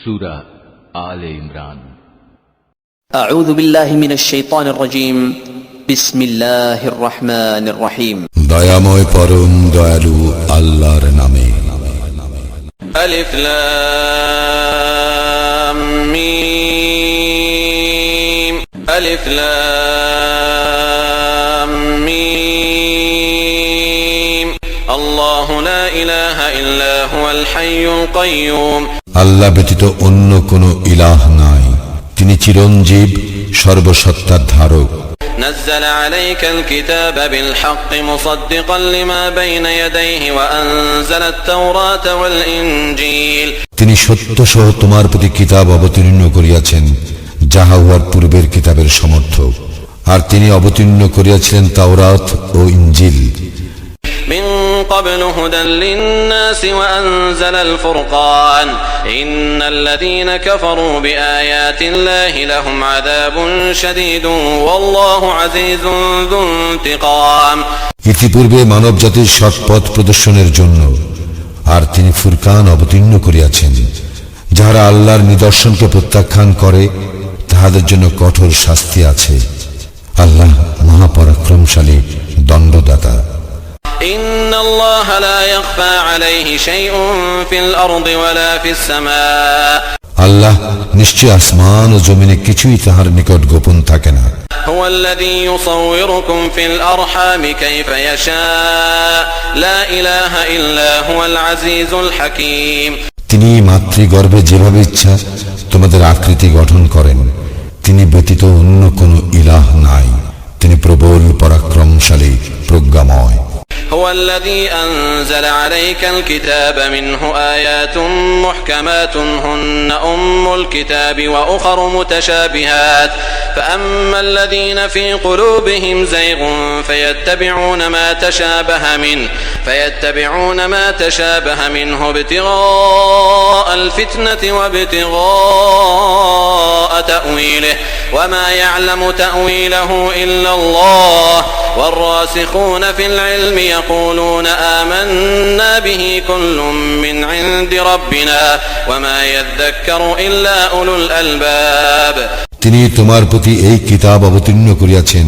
সূরা আলে ইমরান। আউযু বিল্লাহি মিনাশ শাইতানির রাজীম। বিসমিল্লাহির রহমানির রহিম। দয়াময় পরম দয়ালু আল্লাহর নামে। আলিফ লাম মিম। আলিফ লাম মিম। আল্লাহু লা ইলাহা ইল্লা হুয়াল হাইয়ুল কাইয়্যুম। আল্লাহ ব্যতীত অন্য কোন ইলাহ নাই, তিনি চিরঞ্জীব, সর্বসত্তার ধারক। نزل عليك الكتاب بالحق مصدقا لما بين يديه وأنزل التوراة والإنجيل। তিনি সত্য সহ তোমার প্রতি কিতাব অবতীর্ণ করিয়াছেন, যাহা উহার পূর্বের কিতাবের সমর্থক, আর তিনি অবতীর্ণ করিয়াছিলেন তাওরাত ও ইনজিল। من قبل هدى للناس وأنزل الفرقان إن الذين كفروا بآيات الله لهم عذاب شديد والله عزيز ذو انتقام। ইতিপূর্বে মানব জাতির সৎ পথ প্রদর্শনের জন্য আর তিনি ফুরকান অবতীর্ণ করিয়াছেন, যাহারা আল্লাহর নিদর্শনকে প্রত্যাখ্যান করে তাহাদের জন্য কঠোর শাস্তি আছে। আল্লাহ মহাপরাক্রমশালী, দণ্ডদাতা। إن الله لا يخفى عليه شيء في الأرض ولا في السماء। আল্লাহ নিশ্চয় আসমান ও জমিনে কিছুই তাহার নিকট গোপন থাকে না। هو الذي يصوركم في الأرحام كيف يشاء لا إله إلا هو العزيز الحكيم। তিনি মাতৃগর্ভে যেভাবে ইচ্ছা তোমাদের আকৃতি গঠন করেন, তিনি ব্যতীত অন্য কোন ইলাহ নাই, তিনি প্রবল, পরাক্রমশালী, প্রজ্ঞাময়। هو الذي أنزل عليك الكتاب منه آيات محكمات هن أم الكتاب وأخر متشابهات فأما الذين في قلوبهم زيغ فيتبعون ما تشابه منه ابتغاء الفتنة وابتغاء تأويله وما يعلم تأويله إلا الله والراسخون في العلم يقولون آمنا به كل من عند ربنا وما يذكر إلا أولو الألباب। তিনি তোমার প্রতি এই কিতাব অবতীর্ণ করিয়াছেন,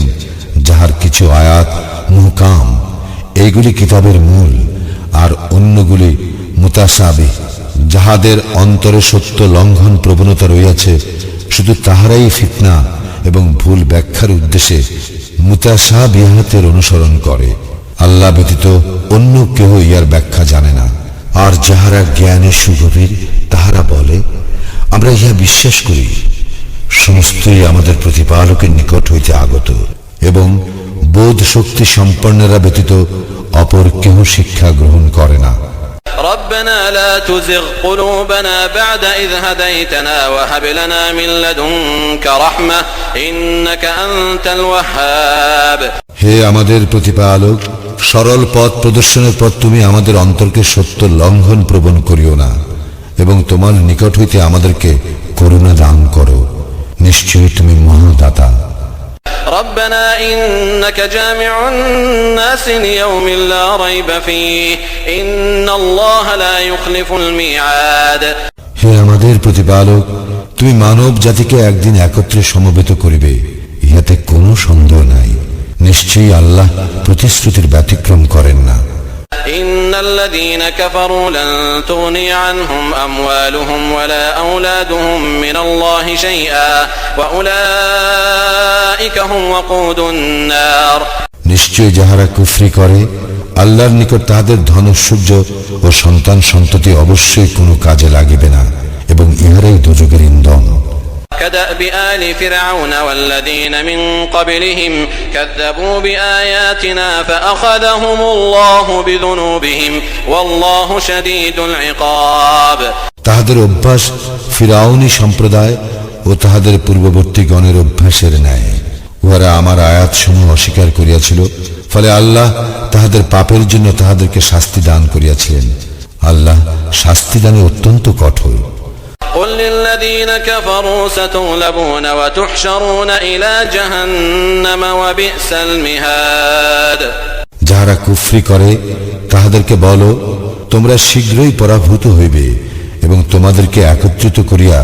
যাহার কিছু আয়াত মুহকাম, এইগুলি কিতাবের মূল, আর অন্যগুলি মুতাশাবিহ, যাহাদের অন্তরে সত্য লঙ্ঘন প্রবণতা রইয়াছে। শুধু তাহারাই ফিতনা এবং ভুল ব্যাখ্যার উদ্দেশ্যে মুতাশাবিহাতের অনুসরণ করে। আল্লাহ ব্যতীত অন্য কেহ ইহার ব্যাখ্যা জানে না। আর যাহারা জ্ঞানে সুগভীর তাহারা বলে, আমরা ইহা বিশ্বাস করি। সমস্তই আমাদের প্রতিপালকের নিকট হইতে আগত, এবং বোধ শক্তি সম্পন্নরা ব্যতীত অপর কেহ শিক্ষা গ্রহণ করে না। ربنا لا تزغ قلوبنا بعد إذ هديتنا وهب لنا من لدنك رحمة إنك أنت الوهاب। হে আমাদের প্রতিপালক, সরল পথ প্রদর্শনের পর তুমি আমাদের অন্তরকে সত্য লঙ্ঘন প্রবণ করিও না, এবং তোমার নিকট হইতে আমাদেরকে করুণা দান করো। নিশ্চয়ই তুমি মহাদাতা। ربنا إنك جامع الناس ليوم لا ريب فيه إن الله لا يخلف الميعاد। হে আমাদের প্রতিপালক, তুমি মানব জাতিকে একদিন একত্রে সমবেত করিবে, ইহাতে কোনো সন্দেহ নাই। নিশ্চয়ই আল্লাহ প্রতিশ্রুতির ব্যতিক্রম করেন না। إن الذين كفروا لن تغني عنهم أموالهم ولا أولادهم من الله شيئا وأولئك هم وقود النار। নিশ্চয় যাহারা কুফরি করে, আল্লাহর নিকট তাহাদের ধনসূর্য ও সন্তান সন্ততি অবশ্যই কোনো কাজে লাগিবে না, এবং ইহারাই দোজখের ইন্ধন। كدأب آل فرعون والذين من قبلهم كذبوا بآياتنا فأخذهم الله بذنوبهم والله شديد العقاب। তাহাদের অভ্যাস ফিরাউনি সম্প্রদায় ও তাহাদের পূর্ববর্তী গণের অভ্যাসের ন্যায়। উহারা আমার আয়াতসমূহ অস্বীকার করিয়াছিল, ফলে আল্লাহ তাহাদের পাপের জন্য তাহাদেরকে শাস্তি দান করিয়াছিলেন। আল্লাহ শাস্তি দানে অত্যন্ত কঠোর। قل للذين كفروا ستغلبون وتحشرون إلى جهنم وبئس المهاد। যাহারা কুফরি করে তাহাদেরকে বলো, তোমরা শীঘ্রই পরাভূত হইবে এবং তোমাদেরকে একত্রিত করিয়া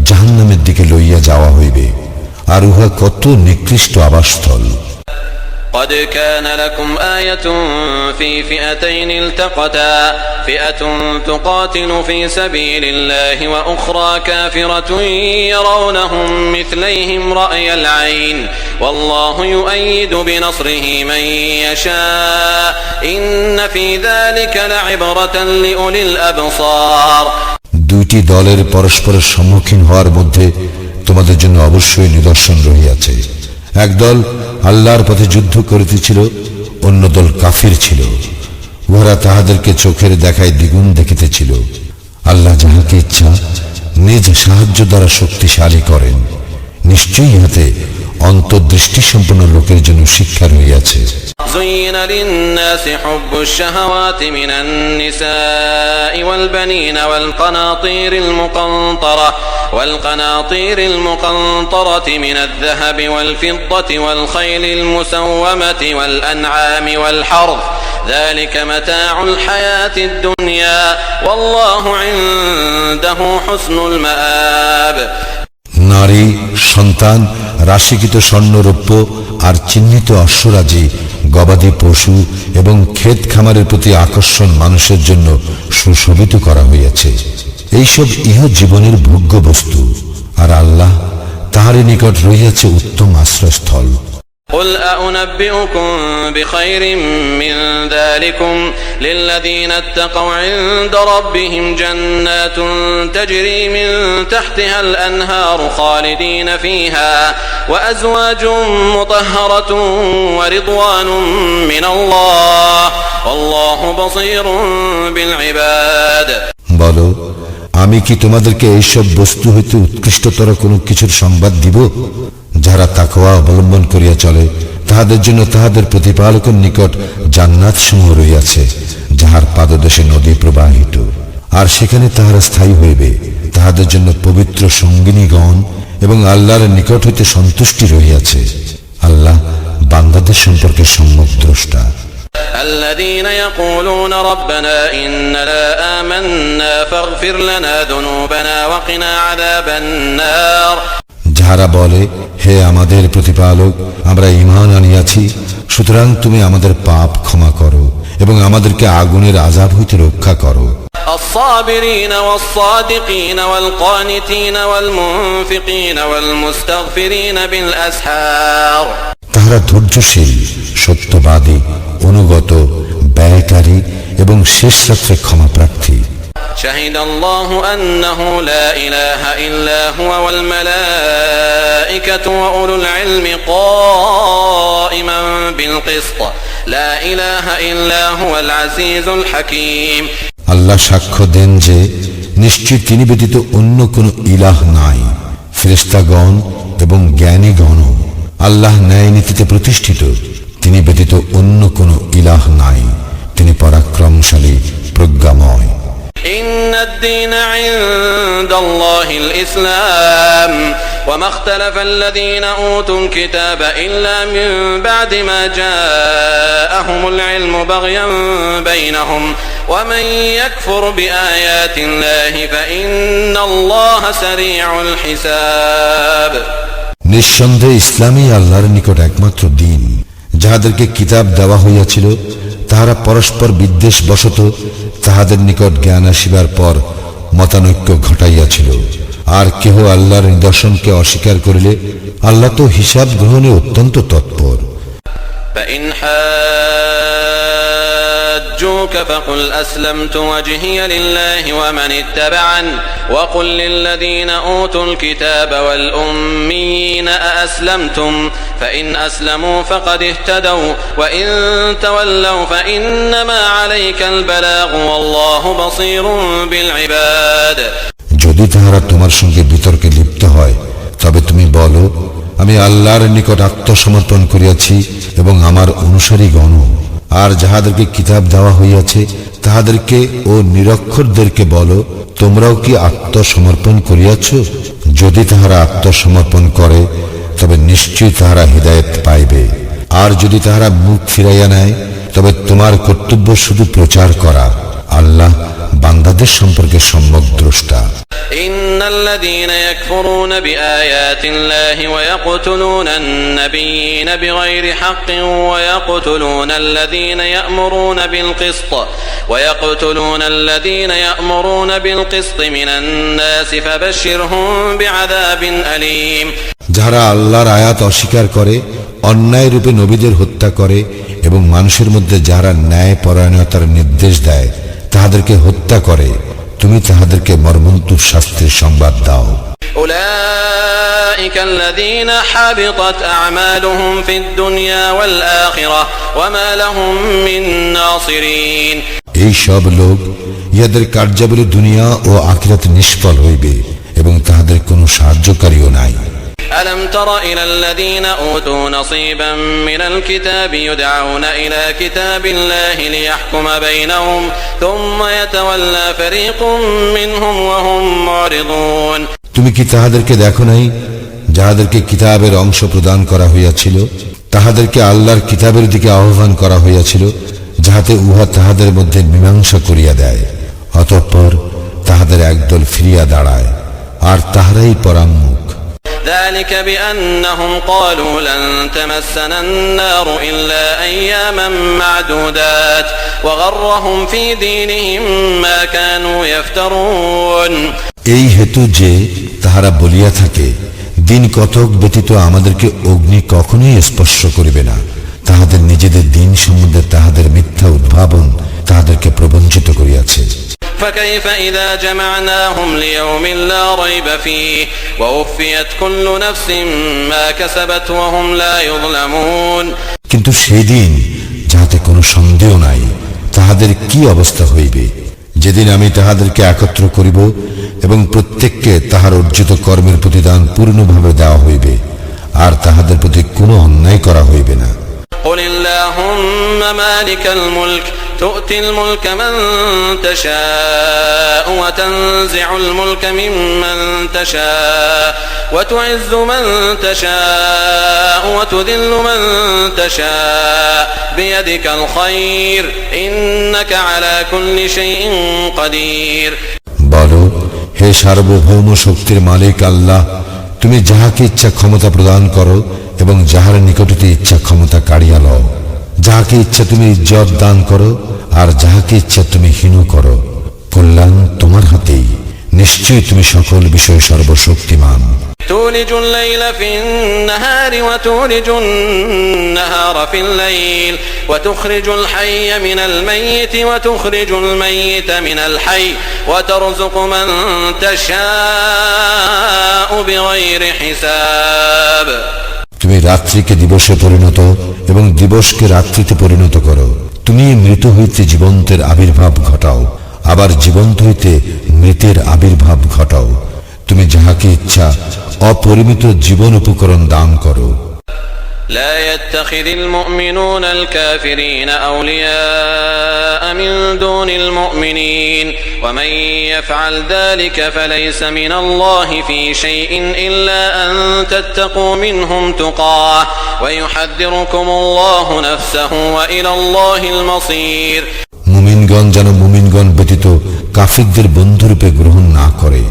জাহান্নামের দিকে লইয়া যাওয়া হইবে, আর উহা কত নিকৃষ্ট আবাসস্থল। قد كان لكم آية في فئتين التقتا فئة تقاتل في سبيل الله وأخرى كافرة يرونهم مثليهم رأي العين والله يؤيد بنصره من يشاء إن في ذلك لعبرة لأولي الأبصار। দুইটি দলের পরস্পরের সম্মুখীন হওয়ার মধ্যে তোমাদের জন্য অবশ্যই নিদর্শন রহিয়াছে। এক দল আল্লাহর পথে যুদ্ধ করিতেছিল, অন্য দল কাফির ছিল। উহারা তাহাদেরকে চোখের দেখায় দ্বিগুণ দেখিতেছিল। আল্লাহ যাহাকে ইচ্ছা নিজ সাহায্য দ্বারা শক্তিশালী করেন। নিশ্চয়ই ইহাতে অন্তর্দৃষ্টি সম্পন্ন লোকের জন্য শিক্ষা রহিয়াছে। زين للناس حب الشهوات من النساء والبنين والقناطير المقنطرة من الذهب والفضة والخيل المسومة والأنعام والحرث ذلك متاع الحياة الدنيا والله عنده حسن المآب। নারী, সন্তান, রাশিকৃত স্বর্ণরৌপ্য আর চিহ্নিত অশ্বরাজি, গবাদি পশু এবং ক্ষেত খামারের প্রতি আকর্ষণ মানুষের জন্য সুশোভিত করা হইয়াছে। এইসব ইহ জীবনের ভোগ্য বস্তু, আর আল্লাহ তাহারই নিকট রহিয়াছে উত্তম আশ্রয়স্থল। قل أنبئكم بخير من ذلكم للذين اتقوا عند ربهم جنات تجري من تحتها الأنهار خالدين فيها وأزواج مطهرة ورضوان من الله والله بصير بالعباد। বলো, আমি কি তোমাদেরকে এইসব বস্তু হইতে উৎকৃষ্টতর কোনো কিছুর সংবাদ দিব? যারা তাকওয়া অবলম্বন করিয়া চলে তাহাদের জন্য তাহাদের প্রতিপালকের নিকট জান্নাত সমূহ রহিয়াছে, যাহার পাদদেশে নদী প্রবাহিত, আর সেখানে তাহারা স্থায়ী হইবে। তাহাদের জন্য পবিত্র সঙ্গিনীগণ এবং আল্লাহর নিকট হইতে সন্তুষ্টি রহিয়াছে। আল্লাহ বান্দাদের সম্পর্কে সম্যক দ্রষ্টা। الذين يقولون ربنا إننا آمنا فاغفر لنا ذنوبنا وقنا عذاب النار। যাহারা বলে, হে আমাদের প্রতিপালক, আমরা ঈমান আনিয়াছি, সুতরাং তুমি আমাদের পাপ ক্ষমা করো এবং আমাদেরকে আগুনের আযাব হইতে রক্ষা করো। الصابرين والصادقين والقانتين والمنفقين والمستغفرين بالأسحار। তাহারা ধৈর্যশীল, সত্যবাদী, অনুগত, ব্যয়কারী এবং শেষ রাত্রে ক্ষমা প্রার্থী। شهد الله أنه لا إله إلا هو والملائكة وأولو العلم قائما بالقسط لا إله إلا هو العزيز الحكيم। আল্লাহ সাক্ষ্য দেন যে নিশ্চয় তিনি ব্যতীত অন্য কোন ইলাহ নাই। ফেরেশতাগণ এবং জ্ঞানীগণ আল্লাহ ন্যায় নীতিতে প্রতিষ্ঠিত। তিনি ব্যতীত অন্য কোন ইলাহ নাই। তিনি পরাক্রমশালী, প্রজ্ঞাময়। إن الدين عند الله الإسلام وما اختلف الذين أوتوا الكتاب إلا من بعد ما جاءهم العلم بغيا بينهم ومن يكفر بآيات الله فإن الله سريع الحساب। নিঃসন্দেহে ইসলামই আল্লাহর নিকট একমাত্র দিন। যাহাদেরকে কিতাব দেওয়া হইয়াছিল তাহারা পরস্পর বিদ্বেষ বশত তাহাদের নিকট জ্ঞান আসিবার পর মতানৈক্য ঘটাইয়াছিল। আর কেহ আল্লাহর নিদর্শনকে অস্বীকার করিলে আল্লাহ তো হিসাব গ্রহণে অত্যন্ত তৎপর। فإن حاجوك فقل أسلمت وجهي لله ومن اتبعن وقل للذين أوتوا الكتاب والأميين أأسلمتم فإن أسلموا فقد اهتدوا وإن تولوا فإنما عليك البلاغ والله بصير بالعباد। যদি তাহারা তোমার সঙ্গে বিতর্কে লিপ্ত হয় তবে তুমি বলো, আমি আল্লাহর নিকট আত্মসমর্পণ করিয়াছি এবং আমার অনুসারীগণ। আর যাহাদেরকে কিতাব দেওয়া হইয়াছে তাহাদেরকে ও নিরক্ষরদেরকে বলো, তোমরাও কি আত্মসমর্পণ করিয়াছ? যদি তাহারা আত্মসমর্পণ করে তবে নিশ্চয়ই তাহারা হিদায়াত পাইবে। আর যদি তাহারা মুখ ফিরাইয়া নেয় তবে তোমার কর্তব্য শুধু প্রচার করা। আল্লাহ বান্দাদের সম্পর্কে সম্যক দ্রষ্টা। إن الذين يكفرون بآيات الله ويقتلون النبيين بغير حق ويقتلون الذين يأمرون بالقسط من الناس فبشرهم بعذاب أليم যারা আল্লাহর আয়াত অস্বীকার করে, অন্যায় রূপে নবীদের হত্যা করে এবং মানুষের মধ্যে যারা ন্যায় পরায়ণতার নির্দেশ দেয় তাহাদেরকে হত্যা করে, তুমি তাহাদেরকে মর্মন্তুদ শাস্তির সংবাদ দাও। أولئك الذين حبطت أعمالهم في الدنيا والآخرة وما لهم من ناصرين এই সব লোক, ইহাদের কার্যাবলী দুনিয়া ও আখিরাতে নিষ্ফল হইবে এবং তাহাদের কোনো সাহায্যকারীও নাই। ألم تر إلى الذين أوتوا نصيبا من الكتاب يدعون إلى كتاب الله ليحكم بينهم ثم يتولى فريق منهم وهم معرضون তুমি কি তাহাদেরকে দেখো নাই যাহাদেরকে কিতাবের অংশ প্রদান করা হইয়াছিল? তাহাদেরকে আল্লাহর কিতাবের দিকে আহ্বান করা হইয়াছিল যাহাতে উহা তাহাদের মধ্যে মীমাংসা করিয়া দেয়। অতঃপর তাহাদের একদল ফিরিয়া দাঁড়ায়, আর তাহারাই পরাঙ্মুখ। ذلك بأنهم قالوا لن تمسنا النار إلا أياما معدودات وغرهم في دينهم ما كانوا يفترون এই হেতু যে তাহারা বলিয়া থাকে, দিন কতক ব্যতীত আমাদেরকে অগ্নি কখনোই স্পর্শ করিবে না। তাহাদের নিজেদের দিন সম্বন্ধে তাহাদের মিথ্যা উদ্ভাবন তাহাদেরকে প্রবঞ্চিত করিয়াছে। فكيف إذا جمعناهم ليوم لا ريب فيه ووفيت كل نفس ما كسبت وهم لا يظلمون কিন্তু সেদিন যাহাতে কোনো সন্দেহ নাই, তাহাদের কি অবস্থা হইবে? যেদিন আমি তাহাদেরকে একত্র করিব এবং প্রত্যেককে তাহার অর্জিত কর্মের প্রতিদান পূর্ণভাবে দেওয়া হইবে, আর তাহাদের প্রতি কোনো অন্যায় করা হইবে না। قل اللهم مالك الملك تؤتي الملك من تشاء وتنزع الملك ممن تشاء وتعز من تشاء وتذل من تشاء بيدك الخير إنك على كل شيء قدير বলো, হে সার্বভৌম শক্তির মালিক আল্লাহ, তুমি যাহাকে ইচ্ছা ক্ষমতা প্রদান করো এবং যাহার নিকটতে ইচ্ছা ক্ষমতা কাড়িয়া লও। যাহাকে ইচ্ছা তুমি ইজ্জত দান করো, আর যাহাকে ইচ্ছা তুমি হীন করো। কল্যাণ তোমার হাতেই, নিশ্চয়ই তুমি সকল বিষয়ে সর্বশক্তিমান। تولج الليل في النهار وتولج النهار في الليل وتخرج الحي من الميت وتخرج الميت من الحي وترزق من تشاء بغير حساب তুমি রাত্রিকে দিবসে পরিণত এবং দিবসকে রাত্রিতে পরিণত করো। তুমি মৃত হইতে জীবন্তের আবির্ভাব ঘটাও, আবার জীবন্ত হইতে মৃতের আবির্ভাব ঘটাও। তুমি যাহাকে ইচ্ছা অপরিমিত জীবন উপকরণ দান করো। لا يتخذ المؤمنون الكافرين أولياء من دون المؤمنين ومن يفعل ذلك فليس من الله في شيء إلا أن تتقوا منهم تقاه ويحذركم الله نفسه وإلى الله المصير মুমিনগণ যেন মুমিনগণ ব্যতীত কাফিরদের বন্ধুরূপে গ্রহণ না করে।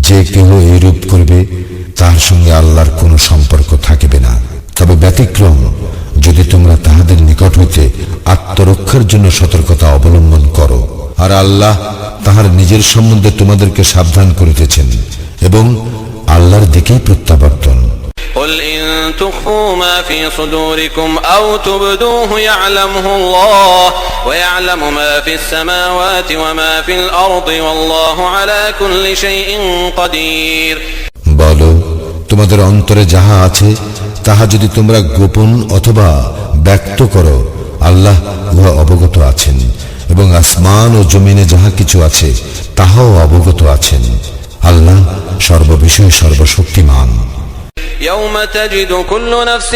যে কেহ এইরূপ করবে তার সঙ্গে আল্লাহর কোনো সম্পর্ক থাকিবে না। তবে ব্যতিক্রম, যদি তোমরা তাহাদের নিকট হইতে আত্মরক্ষার জন্য সতর্কতা অবলম্বন করো, আর আল্লাহ তাহার নিজের সম্বন্ধে তোমাদেরকে সাবধান করিতেছেন এবং আল্লাহর দিকেই প্রত্যাবর্তন। قل إن تخفوا ما في صدوركم أو تبدوه يعلمه الله ويعلم ما في السماوات وما في الأرض والله على كل شيء قدير বলো, তোমাদের অন্তরে যাহা আছে তাহা যদি তোমরা গোপন অথবা ব্যক্ত করো, আল্লাহ উহা অবগত আছেন, এবং আসমান ও জমিনে যাহা কিছু আছে তাহাও অবগত আছেন। আল্লাহ সর্ববিষয়ে সর্বশক্তিমান। يوم تجد كل نفس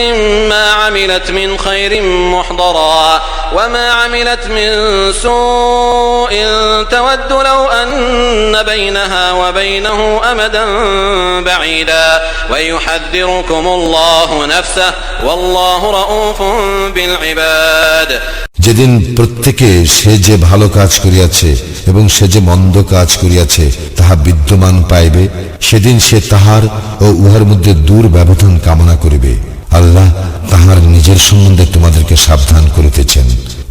ما عملت من خير محضرا وما عملت من سوء تود لو أن بينها وبينه أمدا بعيدا ويحذركم الله نفسه والله رؤوف بالعباد যেদিন প্রত্যেকে সে যে ভালো কাজ করিয়াছে এবং সে যে মন্দ কাজ করিয়াছে তাহা বিদ্যমান পাইবে, সেদিন সে তাহার ও উহার মধ্যে দূর ব্যবধান কামনা করিবে। আল্লাহ তাহার নিজের সম্বন্ধে তোমাদেরকে সাবধান করিতেছেন।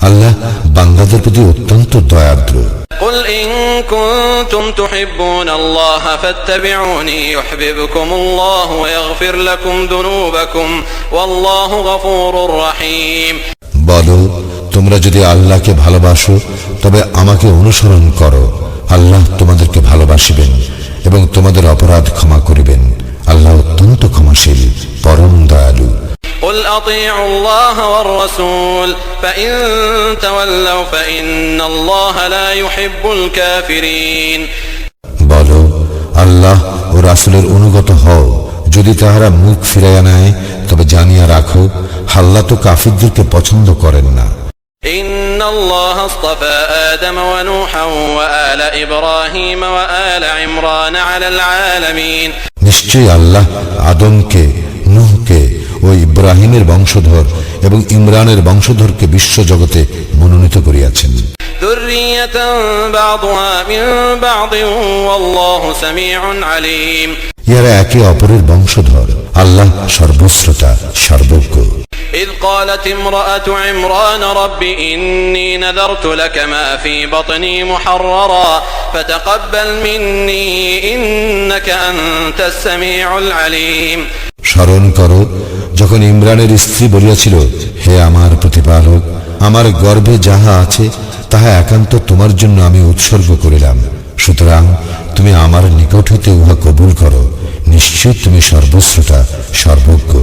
আল্লাহ বান্দাদের প্রতি অত্যন্ত দয়ার্দ্র। قل إن كنتم تحبون الله فاتبعوني يحببكم الله ويغفر لكم ذنوبكم والله غفور رحيم। বলো, তোমরা যদি আল্লাহকে ভালোবাসো তবে আমাকে অনুসরণ করো, আল্লাহ তোমাদেরকে ভালোবাসিবেন এবং তোমাদের অপরাধ ক্ষমা করিবেন। আল্লাহ অত্যন্ত ক্ষমাশীল, পরম দয়ালু। قل أطيعوا الله والرسول فإن تولوا فإن الله لا يحب الكافرين। বলো, আল্লাহ ও রাসূলের অনুগত হও, যদি তাহারা মুখ ফিরাইয়া নেয় তবে জানিয়া রাখো, আল্লাহ তো কাফিরদেরকে পছন্দ করেন না। إن الله اصطفى آدم ونوحا وآل إبراهيم وآل عمران على العالمين। নিশ্চয়ই আল্লাহ আদমকে, নূহকে ও ইব্রাহিমের বংশধর এবং ইমরানের বংশধরকে বিশ্বজগতে মনোনীত করিয়াছেন। ذرية بعضها من بعض والله سميع عليم। ইহারা একে অপরের বংশধর, আল্লাহ সর্বশ্রোতা, সর্বজ্ঞ। إذ قالت امرأة عمران رب إني نذرت لك ما في بطني محررا فتقبل مني إنك أنت السميع العليم। স্মরণ করো, যখন ইমরানের স্ত্রী বলিয়াছিল, হে আমার প্রতিপালক, আমার গর্ভে যাহা আছে তাহা একান্ত তোমার জন্য আমি উৎসর্গ করিলাম, সুতরাং তুমি আমার নিকট হইতে উহা কবুল করো, নিশ্চয় তুমি সর্বশ্রোতা, সর্বজ্ঞ।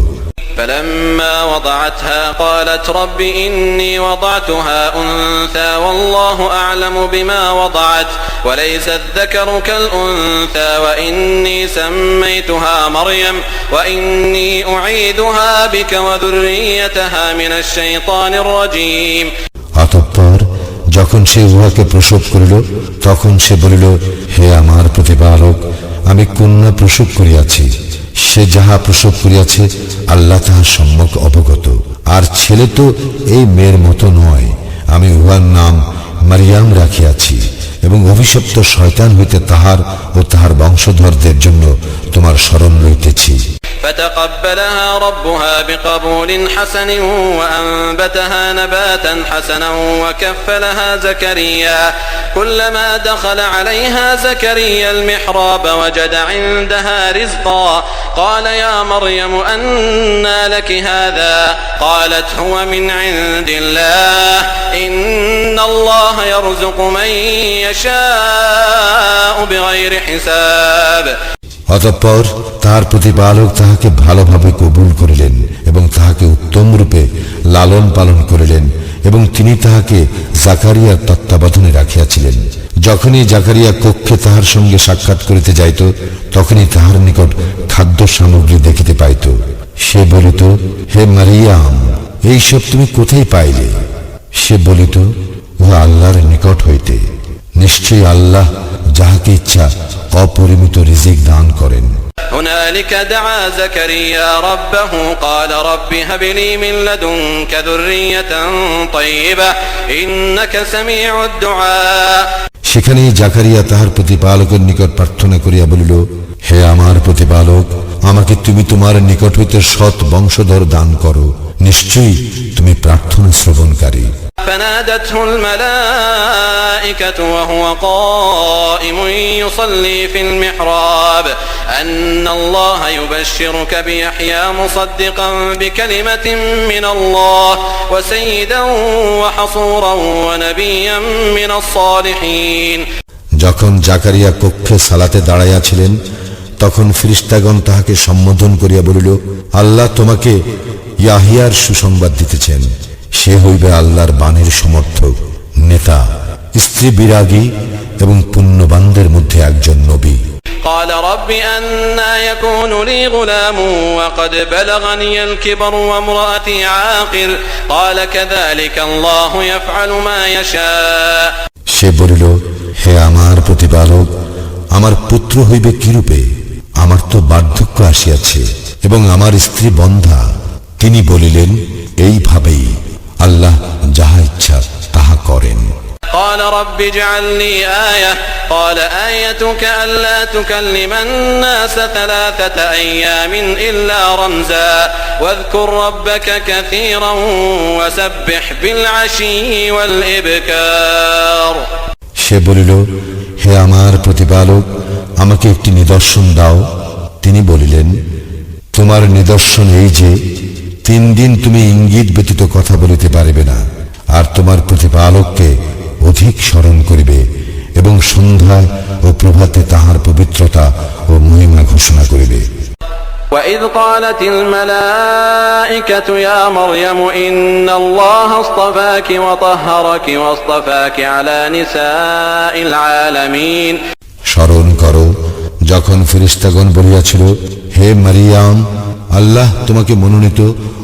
فلما وضعتها قالت رب إني وضعتها أنثى والله أعلم بما وضعت وليس الذكر كالأنثى وإني سميتها مريم وإني أعيذها بك وذريتها من الشيطان الرجيم। অতঃপর যখন সে উহাকে প্রসব করিল তখন সে বলিল, হে আমার প্রতিপালক, আমি কন্যা প্রসব করিয়াছি, সে যাহা প্রসব করিয়াছে আল্লাহ তাহার সম্যক অবগত, আর ছেলে তো এই মেয়ের মতো নয়, আমি উহার নাম মারিয়াম রাখিয়াছি এবং অভিশপ্ত শয়তান হইতে তাহার ও তাহার বংশধরদের জন্য তোমার শরণ লইতেছি। فتقبلها ربها بقبول حسن وأنبتها نباتا حسنا وكفلها زكريا كلما دخل عليها زكريا المحراب وجد عندها رزقا قال يا مريم أنى لك هذا قالت هو من عند الله إن الله يرزق من يشاء بغير حساب। অতঃপর তাহার প্রতিপালক তাহাকে ভালোভাবে কবুল করিলেন এবং তাহাকে উত্তম রূপে লালন পালন করিলেন এবং তিনি তাহাকে জাকারিয়ার তত্ত্বাবধানে রাখিয়াছিলেন। যখনই জাকারিয়া কক্ষে তাহার সঙ্গে সাক্ষাৎ করিতে যাইত তখনই তাহার নিকট খাদ্য সামগ্রী দেখিতে পাইত। সে বলিত, হে মারিয়াম, এইসব তুমি কোথায় পাইলে? সে বলিত, উহা আল্লাহর নিকট হইতে, নিশ্চয়ই আল্লাহ যাহাকে ইচ্ছা অপরিমিত রিজিক দান করেন। هنالك دعا زكريا ربه قال رب هب لي من لدنك ذرية طيبة إنك سميع الدعاء। সেখানেই জাকারিয়া তাহার প্রতিপালকের নিকট প্রার্থনা করিয়া বলিল, হে আমার প্রতিপালক, আমাকে তুমি তোমার নিকট হইতে সৎ বংশধর দান করো, নিশ্চয়ই তুমি প্রার্থনা শ্রবণকারী। فنادته الملائكة وهو قائم يصلي في المحراب أن الله يبشرك بيحيى مصدقا بكلمة من الله وسيدا وحصورا ونبيا من الصالحين। যখন জাকারিয়া কক্ষে সালাতে দাঁড়াইয়াছিলেন তখন ফেরেশতাগণ তাহাকে সম্বোধন করিয়া বলিল, আল্লাহ তোমাকে ইয়াহিয়ার সুসংবাদ দিতেছেন, সে হইবে আল্লাহর বাণীর সমর্থক, নেতা, স্ত্রী বিরাগী এবং পুণ্যবানদের মধ্যে একজন নবী। قال رب أنى يكون لي غلام وقد بلغني الكبر وامرأتي عاقر قال كذلك الله يفعل ما يشاء। সে বলিল, হে আমার প্রতিপালক, আমার পুত্র হইবে কিরূপে? আমার তো বার্ধক্য আসিয়াছে এবং আমার স্ত্রী বন্ধা। তিনি বলিলেন, এইভাবেই আল্লাহ যাহা ইচ্ছা তাহা করেন। قال رب اجعل لي آية قال آيتك ألا تكلم الناس 3 أيام إلا رمزا واذكر ربك كثيرا وسبح بالعشي والإبكار। সে বলিল, হে আমার প্রতিপালক, আমাকে একটি নিদর্শন দাও। তিনি বলিলেন, তোমার নিদর্শন এই যে 3 দিন তুমি ইঙ্গিত ব্যতীত কথা বলিতে পারিবে না, আর তোমার প্রতিপালককে অধিক স্মরণ করিবে এবং সন্ধ্যায় ও প্রভাতে তাহার পবিত্রতা ও মহিমা ঘোষণা করিবে। وَإِذْ قَالَتِ الْمَلَائِكَةُ يَا مَرْيَمُ إِنَّ اللَّهَ اصْطَفَاكِ وَطَهَّرَكِ وَاصْطَفَاكِ عَلَى نِسَاءِ الْعَالَمِينَ। স্মরণ করো যখন ফেরেশতাগণ বলিয়াছিল, হে মারিয়াম, আল্লাহ তোমাকে মনোনীত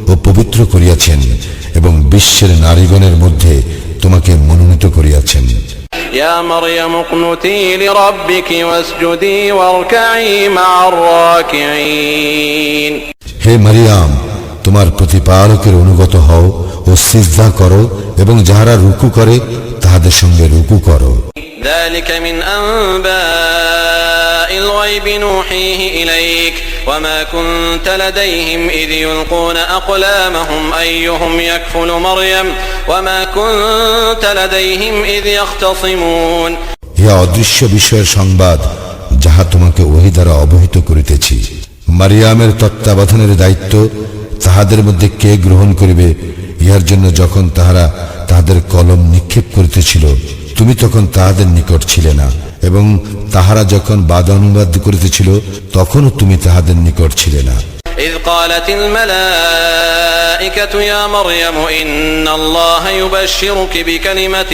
ও পবিত্র করিয়াছেন এবং বিশ্বের নারীগণের মধ্যে তোমাকে মনোনীত করিয়াছেন। يا مريم اقنتي لربك واسجدي واركعي مع الراكعين। হে মারিয়াম, তোমার প্রতিপালকের অনুগত হও ও সিজদা করো এবং যাহারা রুকু করে তাহাদের সঙ্গে রুকু করো। ذلك من أنباء الغيب نوحيه إليك وما كنت لديهم إذ يلقون أقلامهم أيهم يكفل مريم وما كنت لديهم إذ يختصمون। ইহা অদৃশ্য বিষয়ের সংবাদ যাহা তোমাকে ওহী দ্বারা অবহিত করিতেছি। মারিয়ামের তত্ত্বাবধানের দায়িত্ব তাহাদের মধ্যে কে গ্রহণ করিবে, ইহার জন্য যখন তাহারা তাহাদের কলম নিক্ষেপ করিতেছিল তুমি তখন তাহাদের নিকট ছিলে না, এবং তাহারা যখন বাদানুবাদ করিতেছিল তখনও তুমি তাহাদের নিকট ছিলে না। إذ قالت الملائكة يا مريم إن الله يبشرك بكلمة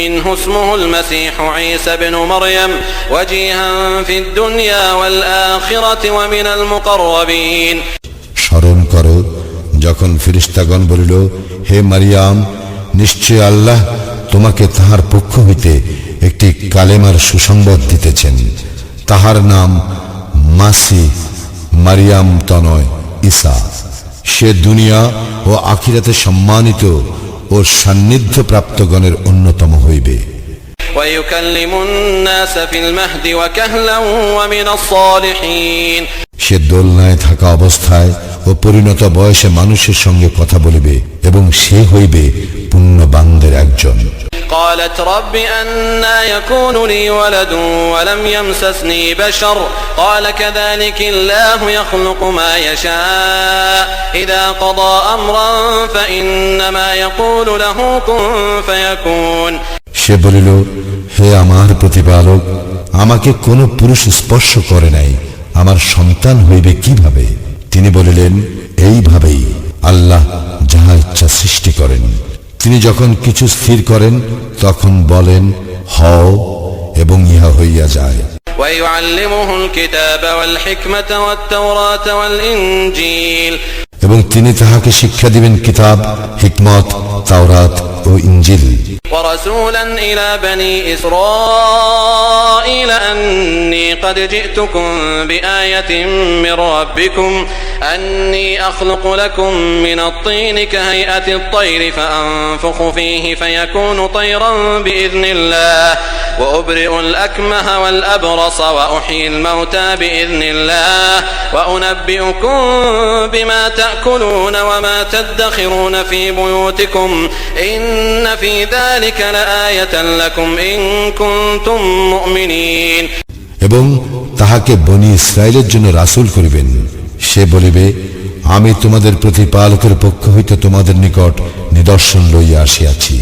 منه اسمه المسيح عيسى بن مريم وجيها في الدنيا والآخرة ومن المقربين। স্মরণ করো যখন ফেরেশতাগণ বলিল, হে মারিয়াম, নিশ্চয় আল্লাহ তোমাকে তাহার পক্ষ হইতে একটি কালেমার সুসংবাদ দিতেছেন। তাহার নাম মাসিহ, মারিয়াম তনয় ঈসা। সে দুনিয়া ও আখিরাতে সম্মানিত ও সান্নিধ্য প্রাপ্তগণের অন্যতম হইবে। ويكلم الناس في المهد وكهلا ومن الصالحين। সে দোলনায় থাকা অবস্থায় ও পরিণত বয়সে মানুষের সঙ্গে কথা বলিবে এবং সে হইবে পুণ্যবানদের একজন। قالت رب أنى يكون لي ولد ولم يمسسني بشر قال كذلك الله يخلق ما يشاء إذا قضى أمرا فإنما يقول له كن فيكون। সে বলিল, হে আমার প্রতিপালক, আমাকে কোনো পুরুষ স্পর্শ করে নাই, আমার সন্তান হইবে কিভাবে? তিনি বলিলেন, এইভাবেই আল্লাহ যাহা ইচ্ছা সৃষ্টি করেন। তিনি যখন কিছু স্থির করেন তখন বলেন হও, এবং ইহা হইয়া যায়। ويعلمه الكتاب والحكمة والتوراة والإنجيل। এবং তিনি তাহাকে শিক্ষা দিবেন কিতাব, হিকমত, তাওরাত ও ইনজিল। ورسولا إلى بني إسرائيل أني قد جئتكم بآية من ربكم أني أخلق لكم من الطين كهيئة الطير فأنفخ فيه فيكون طيرا بإذن الله وأبرئ الأكمه والأبرص وأحيي الموتى بإذن الله وأنبئكم بما تأكلون وما تدخرون في بيوتكم إن في ذلك لآية لكم إن كنتم مؤمنين। এবং তাহাকে বনি ইসরায়েলের জন্য রাসূল করিবেন। সে বলিবে, আমি তোমাদের প্রতিপালকের পক্ষ হইতে তোমাদের নিকট নিদর্শন লইয়া আসিয়াছি।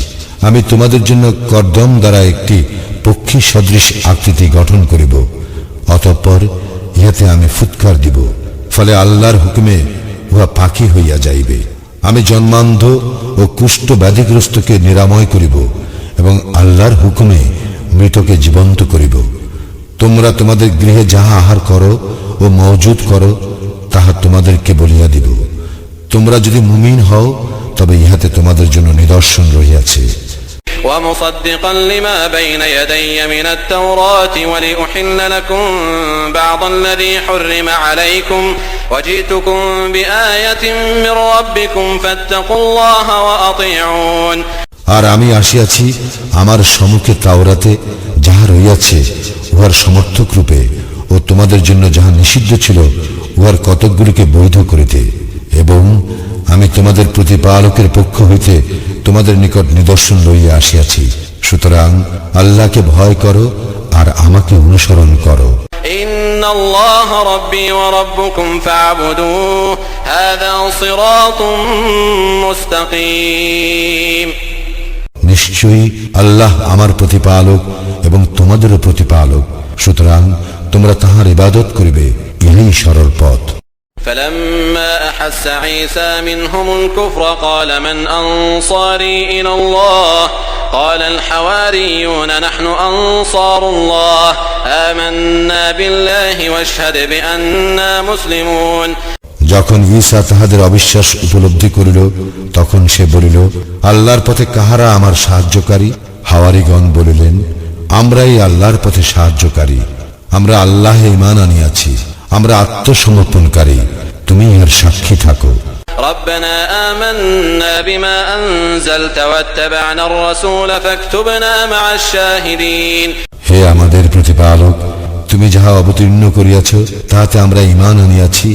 আমি তোমাদের জন্য কর্দম দ্বারা একটি পক্ষী সদৃশ আকৃতি গঠন করিব, অতঃপর ইহাতে আমি ফুৎকার দিব, ফলে আল্লাহর হুকুমে উহা পাখি হইয়া যাইবে। আমি জন্মান্ধ ও কুষ্ঠ ব্যাধিগ্রস্তকে নিরাময় করিব এবং আল্লাহর হুকুমে মৃতকে জীবন্ত করিব। তোমরা তোমাদের গৃহে যাহা আহার করো ও মওজুদ করো তাহা তোমাদেরকে বলিয়া দিব। তোমরা যদি মুমিন হও তবে ইহাতে তোমাদের জন্য নিদর্শন রহিয়াছে। ومصدقا لما بين يدي من التوراة ولأحل لكم بعض الذي حرم عليكم وجئتكم بآية من ربكم فاتقوا الله وأطيعون আর আমি আসিয়াছি আমার সম্মুখে তাওরাতে যাহা রইয়াছে উহার সমর্থক রূপে ও তোমাদের জন্য যাহা নিষিদ্ধ ছিল উহার কতকগুলিকে বৈধ করিতে, এবং আমি তোমাদের প্রতিপালকের পক্ষ হইতে তোমাদের নিকট নিদর্শন লইয়া আসিয়াছি। সুতরাং আল্লাহকে ভয় করো আর আমাকে অনুসরণ করো। إن الله ربي وربكم فاعبدوه هذا صراط مستقيم নিশ্চয়ই আল্লাহ আমার প্রতিপালক এবং তোমাদেরও প্রতিপালক, সুতরাং তোমরা তাহার ইবাদত করিবে, ইহাই সরল পথ। فلما أحس عيسى منهم الكفر قال من أنصاري إلى الله قال الحواريون نحن أنصار الله آمنا بالله واشهد بأننا مسلمون যখন ঈসা তাহাদের অবিশ্বাস উপলব্ধি করিল তখন সে বলিল, আল্লাহর পথে কাহারা আমার সাহায্যকারী? হাওয়ারীগণ বলিলেন, আমরাই আল্লাহর পথে সাহায্যকারী, আমরা আল্লাহে ঈমান আনিয়াছি, আমরা আত্মসমর্পণকারী, তুমি এর সাক্ষী থাকো। ربنا آمنا بما أنزلت واتبعنا الرسول فاكتبنا مع الشاهدين হে আমাদের প্রতিপালক, তুমি যাহা অবতীর্ণ করিয়াছ তাহাতে আমরা ঈমান আনিয়াছি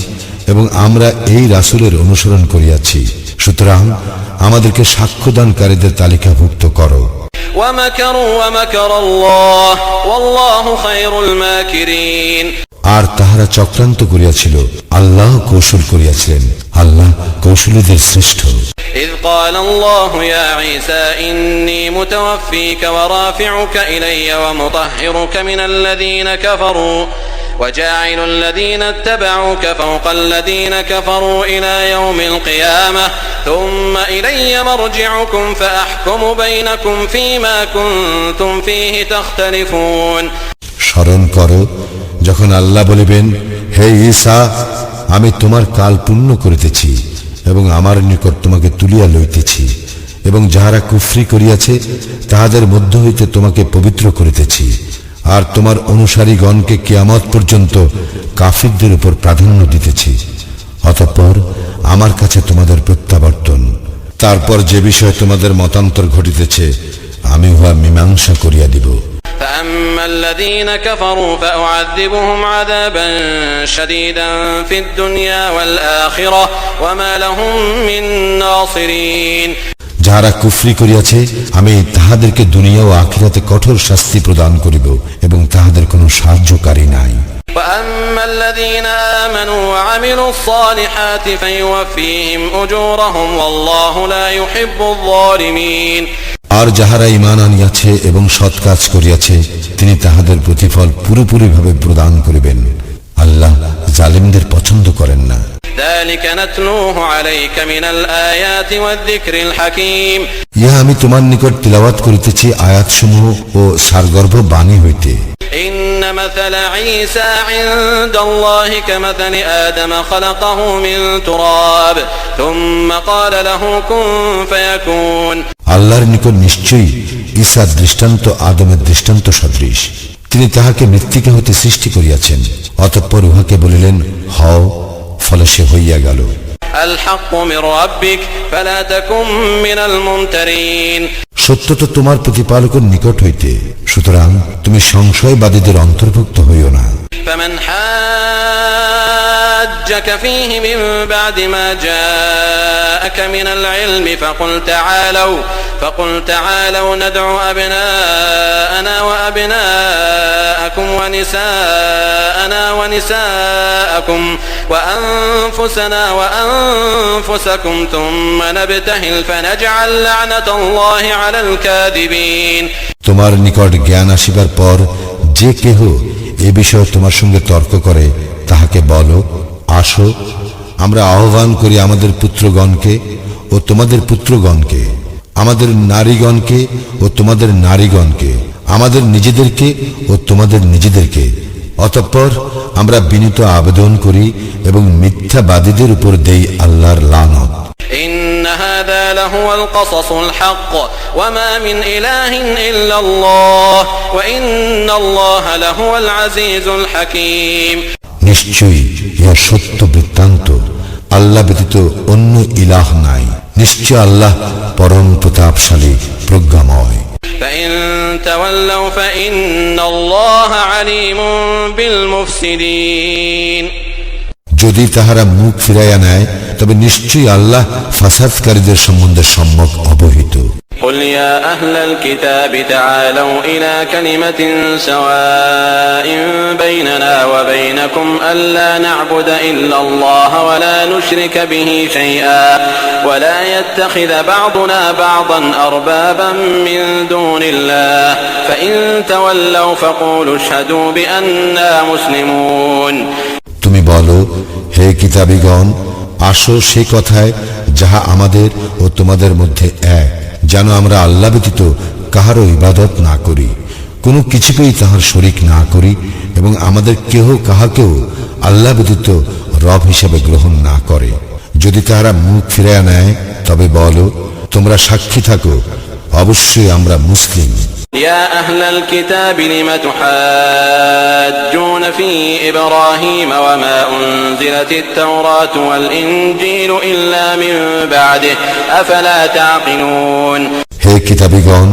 এবং আমরা এই রাসূলের অনুসরণ করিয়াছি, সুতরাং আমাদেরকে সাক্ষ্যদানকারীদের তালিকাভুক্ত করো। ومكروا ومكر الله والله خير الماكرين আর তাহারা চক্রান্ত করিয়াছিল, আল্লাহ কৌশল করিয়াছিলেন, আল্লাহ কৌশলীদের শ্রেষ্ঠ। إذ قال الله يا عيسى إني متوفيك ورافعك إلي ومطهرك من الذين كفروا وجاعل الذين اتبعوك فوق الذين كفروا إلى يوم القيامة ثم إلي مرجعكم فأحكم بينكم فيما كنتم فيه تختلفون স্মরণ করো যখন আল্লাহ বলিবেন, হে ঈসা, আমি তোমার কাল পূর্ণ করিতেছি এবং আমার নিকট তোমাকে তুলিয়া লইতেছি, এবং যাহারা কুফরি করিয়াছে তাহাদের মধ্য হইতে তোমাকে পবিত্র করিতেছি, আর তোমার অনুসারীগণকে কিয়ামত পর্যন্ত কাফিরদের উপর প্রাধান্য দিতেছি। অতঃপর আমার কাছে তোমাদের প্রত্যাবর্তন, তারপর যে বিষয়ে তোমাদের মতান্তর ঘটিতেছে আমি উহা মীমাংসা করিয়া দিব। فأما الذين كفروا فأعذبهم عذابا شديدا في الدنيا والآخرة وما لهم من ناصرين যাহারা কুফরি করিয়াছে আমি তাহাদেরকে দুনিয়া ও আখিরাতে কঠোর শাস্তি প্রদান করিব এবং তাহাদের কোনো সাহায্যকারী নাই। وأما الذين آمنوا وعملوا الصالحات فيوفيهم أجورهم والله لا يحب الظالمين আর যাহারা ঈমান আনিয়াছে এবং সৎ কাজ করিয়াছে তিনি তাহাদের প্রতিফল পুরোপুরিভাবে প্রদান করিবেন, আল্লাহ জালিমদের পছন্দ করেন না। ذلك نتلوه عليك من الآيات والذكر الحكيم ইহা আমি তোমার নিকট তিলাওয়াত করিতেছি আয়াতসমূহ ও সারগর্ভ বাণী হইতে। إن مثل عيسى عند الله كمثل آدم خلقه من تراب ثم قال له كن فيكون আল্লাহর নিকট নিশ্চয়ই ঈসার দৃষ্টান্ত আদমের দৃষ্টান্ত সদৃশ। তিনি তাহাকে মৃত্তিকা হইতে সৃষ্টি করিয়াছেন, অতঃপর উহাকে বলিলেন হও, ফলে সে হইয়া গেল। الحق من ربك فلا تكن من الممترين সত্য তো তোমার প্রতিপালকের নিকট হইতে, সুতরাং তুমি সংশয়বাদীদের অন্তর্ভুক্ত হইও না। فمن حاجك فيه من بعد ما جاءك من العلم فقل تعالوا ندعو أبناءنا وأبناءكم ونساءنا ونساءكم وأنفسنا وأنفسكم ثم نبتهل فنجعل لعنة الله على الكاذبين তোমার নিকট জ্ঞান আসিবার পর যে কেহ এ বিষয়ে তোমার সঙ্গে তর্ক করে তাহাকে বলো, আসো আমরা আহ্বান করি আমাদের পুত্রগণকে ও তোমাদের পুত্রগণকে, আমাদের নারীগণকে ও তোমাদের নারীগণকে, আমাদের নিজেদেরকে ও তোমাদের নিজেদেরকে, অতঃপর আমরা বিনীত আবেদন করি এবং মিথ্যাবাদীদের উপর দেই আল্লাহর লানত। إن هذا لهو القصص الحق وما من إله إلا الله وإن الله لهو العزيز الحكيم নিশ্চয়ই ইহা সত্য বৃত্তান্ত, আল্লাহ ব্যতীত অন্য ইলাহ নাই, নিশ্চয় আল্লাহ পরম প্রতাপশালী প্রজ্ঞাময়। فإن تولوا فإن الله عليم بالمفسدين যদি তাহারা মুখ ফিরাইয়া নেয় তবে নিশ্চয়ই আল্লাহ ফাসাদকারীদের সম্বন্ধে সম্যক অবহিত। قل يا أهل الكتاب تعالوا إلى كلمة سواء بيننا وبينكم ألا نعبد إلا الله ولا نشرك به شيئا ولا يتخذ بعضنا بعضا أربابا من دون الله فإن تولوا فقولوا اشهدوا بأننا مسلمون তুমি বলো, হে কিতাবীগণ, আসো সে কথায় যাহা আমাদের ও তোমাদের মধ্যে এক, যেন আমরা আল্লাহ ব্যতীত কাহারও ইবাদত না করি, কোনো কিছুকেই তাহার শরীক না করি এবং আমাদের কেহ কাহাকেও আল্লাহ ব্যতীত রব হিসেবে গ্রহণ না করে। যদি তাহারা মুখ ফিরাইয়া নেয় তবে বলো, তোমরা সাক্ষী থাকো, অবশ্যই আমরা মুসলিম। يا أهل الكتاب لم تحاجون في إبراهيم وما أنزلت التوراة والإنجيل إلا من بعده أفلا تعقلون হে কিতাবীগণ,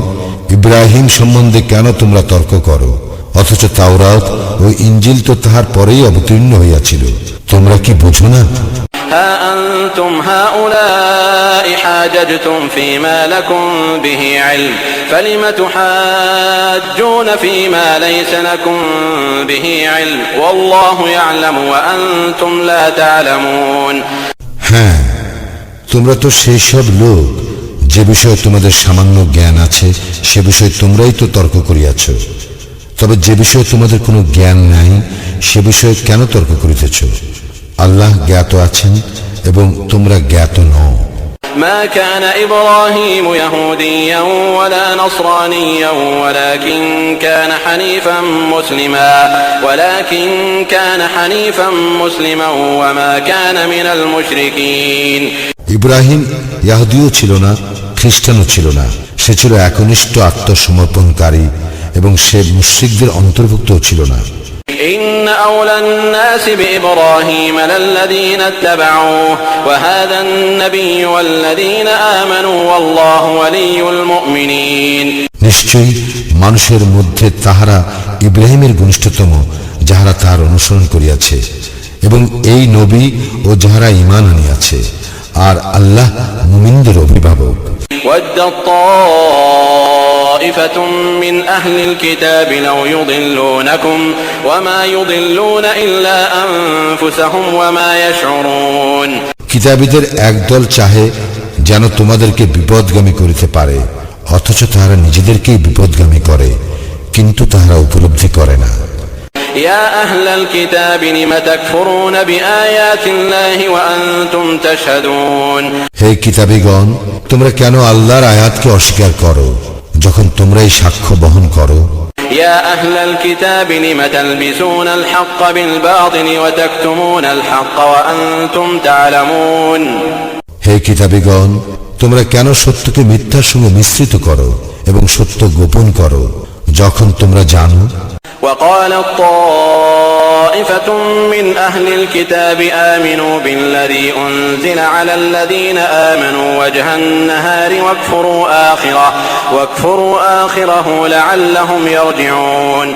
ইব্রাহিম সম্বন্ধে কেন তোমরা তর্ক করো, অথচ তাওরাত ও ইনজিল তো তাহার পরেই অবতীর্ণ হইয়াছিল, তোমরা কি বুঝো না? ها أنتم هؤلاء حاججتم فيما لكم به علم فلم تحاجون فيما ليس لكم به علم والله يعلم وأنتم لا تعلمون হ্যাঁ, তোমরা তো সেই সব লোক যে বিষয়ে তোমাদের সামান্য জ্ঞান আছে সে বিষয়ে তোমরাই তো তর্ক করিয়াছ, তবে যে বিষয়ে তোমাদের কোনো জ্ঞান নাই সে বিষয়ে কেন তর্ক করিতেছ? আল্লাহ জ্ঞাত আছেন এবং তোমরা জ্ঞাত নও। ما كان إبراهيم يهوديا ولا نصرانيا ولكن كان حنيفا مسلما وما كان من المشركين ইব্রাহিম ইহুদিও ছিল না, খ্রিস্টানও ছিল না, সে ছিল একনিষ্ঠ আত্মসমর্পণকারী এবং সে মুশরিকদের অন্তর্ভুক্তও ছিল না। إن أولى الناس بإبراهيم للذين اتبعوه وهذا النبي والذين آمنوا والله ولي المؤمنين নিশ্চয়ই মানুষের মধ্যে তাহারা ইব্রাহিমের ঘনিষ্ঠতম যাহারা তাহার অনুসরণ করিয়াছে এবং এই নবী ও যাহারা ঈমান আনিয়াছে, আর আল্লাহ মুমিনদের অভিভাবক। ود طائفة من أهل الكتاب لو يضلونكم وما يضلون إلا أنفسهم وما يشعرون কিতাবীদের একদল চাহে যেন তোমাদেরকে বিপদগামী করিতে পারে, অথচ তাহারা নিজেদেরকেই বিপদগামী করে, কিন্তু তাহারা উপলব্ধি করে না। يا أهل الكتاب لم تكفرون بآيات الله وأنتم تشهدون হে কিতাবীগণ, তোমরা কেন আল্লাহর আয়াতকে অস্বীকার করো যখন তোমরাই সাক্ষ্য বহন করো? يا أهل الكتاب لم تلبسون الحق بالباطل وتكتمون الحق وأنتم تعلمون হে কিতাবীগণ, তোমরা কেন সত্যকে মিথ্যার সঙ্গে মিশ্রিত করো এবং সত্য গোপন করো যখন তোমরা জানো? وقالت طائفة من أهل الكتاب آمنوا بالذي أنزل على الذين آمنوا وجه النهار واكفروا آخره لعلهم يرجعون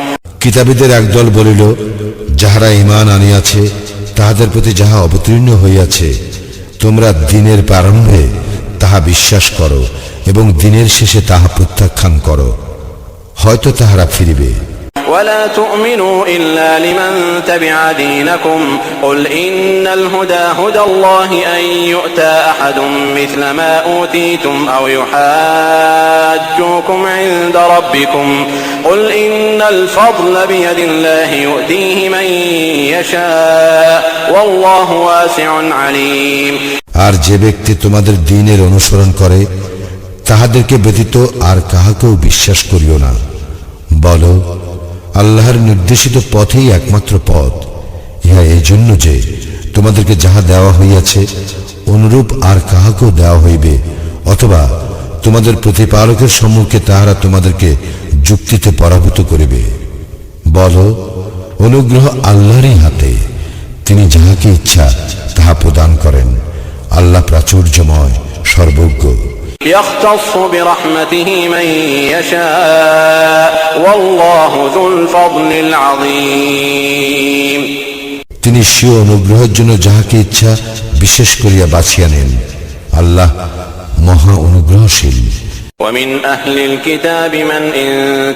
কিতাবীদের একদল বলিল, যাহারা ঈমান আনিয়াছে তাহাদের প্রতি যাহা অবতীর্ণ হইয়াছে তোমরা দিনের প্রারম্ভে তাহা বিশ্বাস করো এবং দিনের শেষে তাহা প্রত্যাখ্যান করো, হয়তো তাহারা ফিরিবে। ولا تؤمنوا إلا لمن تبع دينكم قل إن الهدى هدى الله أن يؤتى أحد مثل ما أوتيتم أو يحاجوكم عند ربكم قل إن الفضل بيد الله يؤتيه من يشاء والله واسع عليم আর যে ব্যক্তি তোমাদের দ্বীনের অনুসরণ করে তাহাদেরকে ব্যতীত আর কাহাকেও বিশ্বাস করিও না। বলো, আল্লাহর নির্দেশিত পথেই একমাত্র পথ। ইহা এই জন্য যে তোমাদেরকে যাহা দেওয়া হইয়াছে অনুরূপ আর কাহাকেও দেওয়া হইবে, অথবা তোমাদের প্রতিপালকের সম্মুখে তাহারা তোমাদেরকে যুক্তিতে পরাভূত করিবে। বলো, অনুগ্রহ আল্লাহরই হাতে, তিনি যাহাকে ইচ্ছা তাহা প্রদান করেন। আল্লাহ প্রাচুর্যময়, সর্বজ্ঞ। يختص برحمته من يشاء والله ذو الفضل العظيم। তিনি স্বীয় অনুগ্রহের জন্য যাহাকে ইচ্ছা বিশেষ করিয়া বাছিয়া নেন। আল্লাহ মহা অনুগ্রহশীল। ومن أهل الكتاب من إن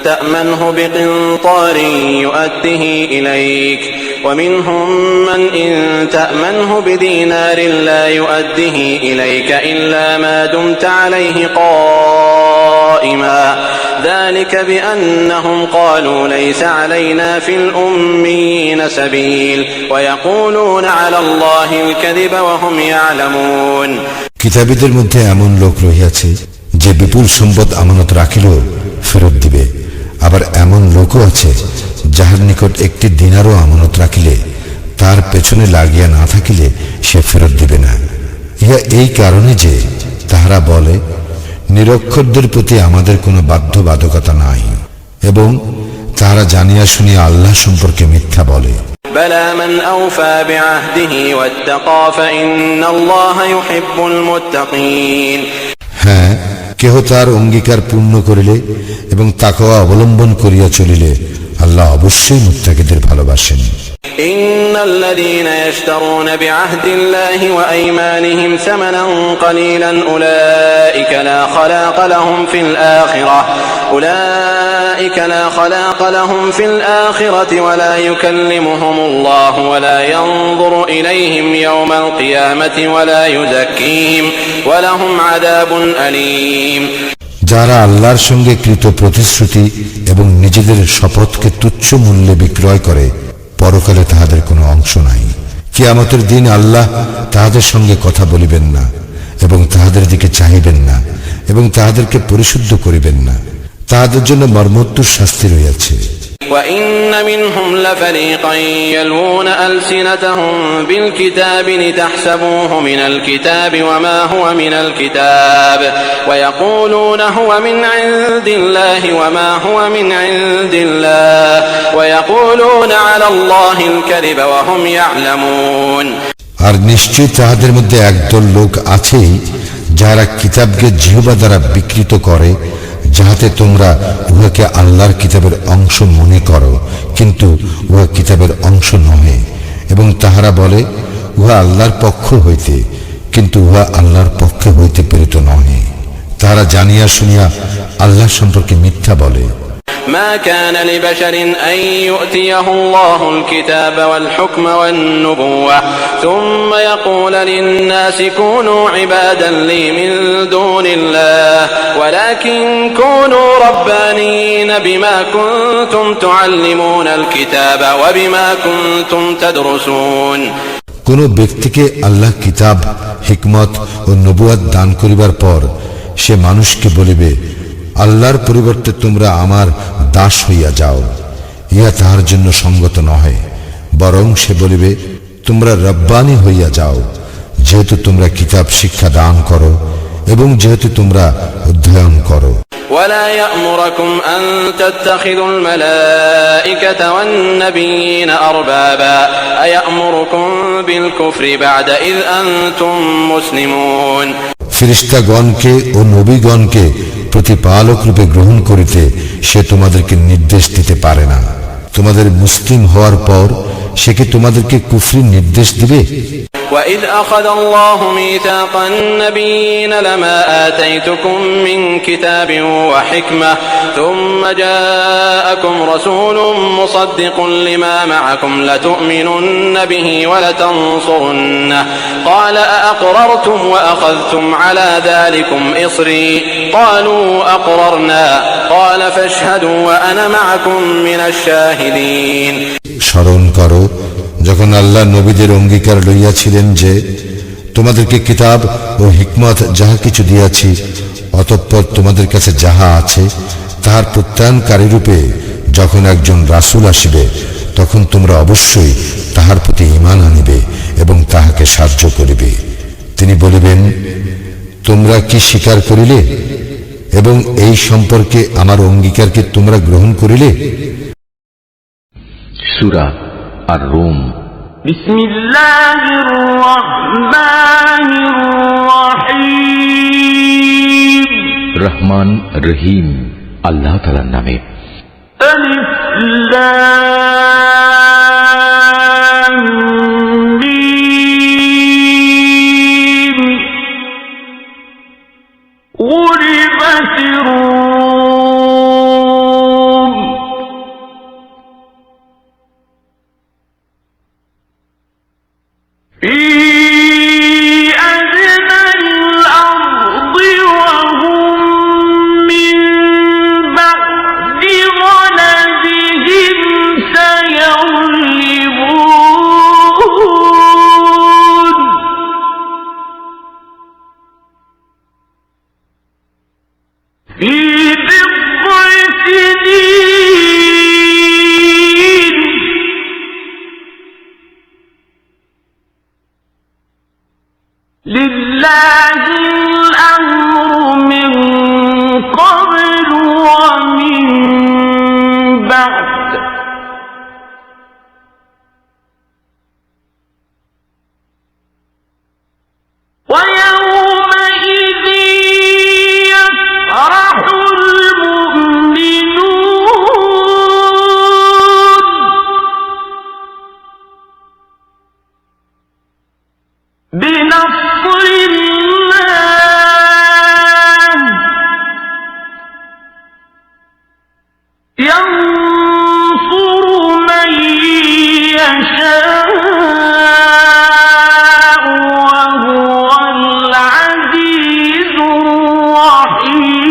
تأمنه بقنطار يؤده إليك ومنهم من إن تأمنه بدينار لا يؤده إليك إلا ما دمت عليه قائما ذلك بأنهم قالوا ليس علينا في الأميين سبيل ويقولون على الله الكذب وهم يعلمون। কিতাবীদের মধ্যে এমন লোক রহিয়াছে যে বিপুল সম্পদ আমানত রাখিলেও ফেরত দিবে, আবার এমন লোকও আছে যাহার নিকট একটি দিনারও আমানত রাখিলে তার পেছনে লাগিয়া না থাকিলে সে ফেরত দিবে না। ইহা এই কারণে যে তাহারা বলে, নিরক্ষরদের প্রতি আমাদের কোনো বাধ্যবাধকতা নাই, এবং তাহারা জানিয়া শুনিয়া আল্লাহ সম্পর্কে মিথ্যা বলে। بلى من أوفى بعهده واتقى فإن الله يحب المتقين। হ্যাঁ, কেহ তার অঙ্গীকার পূর্ণ করিলে এবং তাকওয়া অবলম্বন করিয়া চলিলে আল্লাহ অবশ্যই মুত্তাকিদের ভালোবাসেন। إن الذين يشترون بعهد الله وأيمانهم ثمنا قليلا أولئك لا خلاق لهم في الآخرة ولا يكلمهم الله ولا ينظر إليهم يوم القيامة ولا يزكيهم ولهم عذاب أليم। যারা আল্লাহর সঙ্গে কৃত প্রতিশ্রুতি এবং নিজেদের শপথকে তুচ্ছ মূল্যে বিক্রয় করে, পরকালে তাহাদের কোনো অংশ নাই। কিয়ামতের দিন আল্লাহ তাহাদের সঙ্গে কথা বলিবেন না এবং তাহাদের দিকে চাহিবেন না এবং তাহাদেরকে পরিশুদ্ধ করিবেন না। তাহাদের জন্য মর্মন্তুদ শাস্তি রহিয়াছে। وإن منهم لفريقا يلوون ألسنتهم بالكتاب لتحسبوه من الكتاب وما هو من الكتاب ويقولون هو من عند الله وما هو من عند الله ويقولون على الله الكذب وهم يعلمون। আর নিশ্চয় তাহাদের মধ্যে একদল লোক আছেই যারা কিতাবকে জিহ্বা দ্বারা বিকৃত করে, যাহাতে তোমরা উহাকে আল্লাহর কিতাবের অংশ মনে করো, কিন্তু উহা কিতাবের অংশ নহে, এবং তাহারা বলে উহা আল্লাহর পক্ষ হইতে, কিন্তু উহা আল্লাহর পক্ষে হইতে প্রেরিত নহে। তাহারা জানিয়া শুনিয়া আল্লাহ সম্পর্কে মিথ্যা বলে। ما كان لبشر أن يؤتيه الله الكتاب والحكم والنبوة ثم يقول للناس كونوا عبادا لي من دون الله ولكن كونوا ربانيين بما كنتم تعلمون الكتاب وبما كنتم تدرسون। কোন ব্যক্তিকে আল্লাহ কিতাব, হিকমত ও নবুয়ত দান করিবার পর সে মানুষকে বলিবে, আল্লাহর পরিবর্তে তোমরা আমার দাস হইয়া যাও, ইহা তাহার জন্য সঙ্গত নহে, বরং সে বলিবে তোমরা রব্বানি হইয়া যাও, যেহেতু তোমরা কিতাব শিক্ষা দান করো এবং যেহেতু তোমরা অধ্যয়ন করো। ولا يأمركم أن تتخذوا الملائكة والنبيين أربابا أيأمركم بالكفر بعد إذ أنتم مسلمون। ফেরেশতাগণকে ও নবীগণকে প্রতিপালক রূপে গ্রহণ করিতে সে তোমাদেরকে নির্দেশ দিতে পারে না। তোমাদের মুসলিম হওয়ার পর সে কি তোমাদেরকে কুফরির নির্দেশ দিবে? وَإِذْ أَخَذَ اللَّهُ مِيثَاقَ النَّبِيِّينَ لَمَا آتَيْتُكُم مِّن كِتَابٍ وَحِكْمَةٍ ثُمَّ جَاءَكُمْ رَسُولٌ مُصَدِّقٌ لِّمَا مَعَكُمْ لَتُؤْمِنُنَّ بِهِ وَلَتَنصُرُنَّهُ قَالَ أَأَقْرَرْتُمْ وَأَخَذْتُمْ عَلَى ذَلِكُمْ إِصْرِي قَالُوا أَقْرَرْنَا قَالَ فَاشْهَدُوا وَأَنَا مَعَكُمْ مِنَ الشَّاهِدِينَ। স্মরণ করো যখন আল্লাহ নবীদের অঙ্গীকার লইয়াছিলেন যে তোমাদেরকে কিতাব ও হিকমত যাহা কিছু দিয়াছি, অতঃপর তোমাদের কাছে যাহা আছে তাহার প্রত্যয়নকারী রূপে যখন একজন রাসূল আসিবে, তখন তোমরা অবশ্যই তাহার প্রতি ঈমান আনিবে এবং তাহাকে সাহায্য করিবে। তিনি বলিবেন, তোমরা কি স্বীকার করিলে এবং এই সম্পর্কে আমার অঙ্গীকারকে তোমরা গ্রহণ করিলে? সূরা আর রুম। বিসমিল্লাহির রহমানির রহিম। রহমান রহিম আল্লাহ তাআলার নামে। আলিফ লাম মিম। গুলিবাতির রূম। ফি আদনাল আরদি ওয়া হুম মিন বা'দি গলাবিহিম সায়াগলিবুন। ফি বিضع سنين لله الأمر من قبل ومن بعد ويومئذ يفرح المؤمنون بنصر الله ينصر من يشاء وهو العزيز الرحيم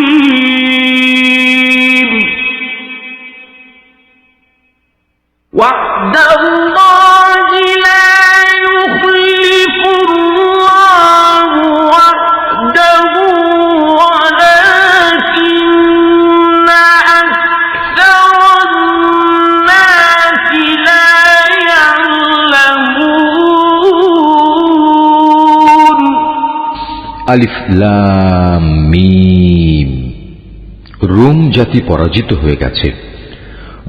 وعد الله لا يخلف الله وعده ولكن أكثر الناس لا يعلمون আলিফ লাম মিম। রোম জাতি পরাজিত হয়ে গেছে।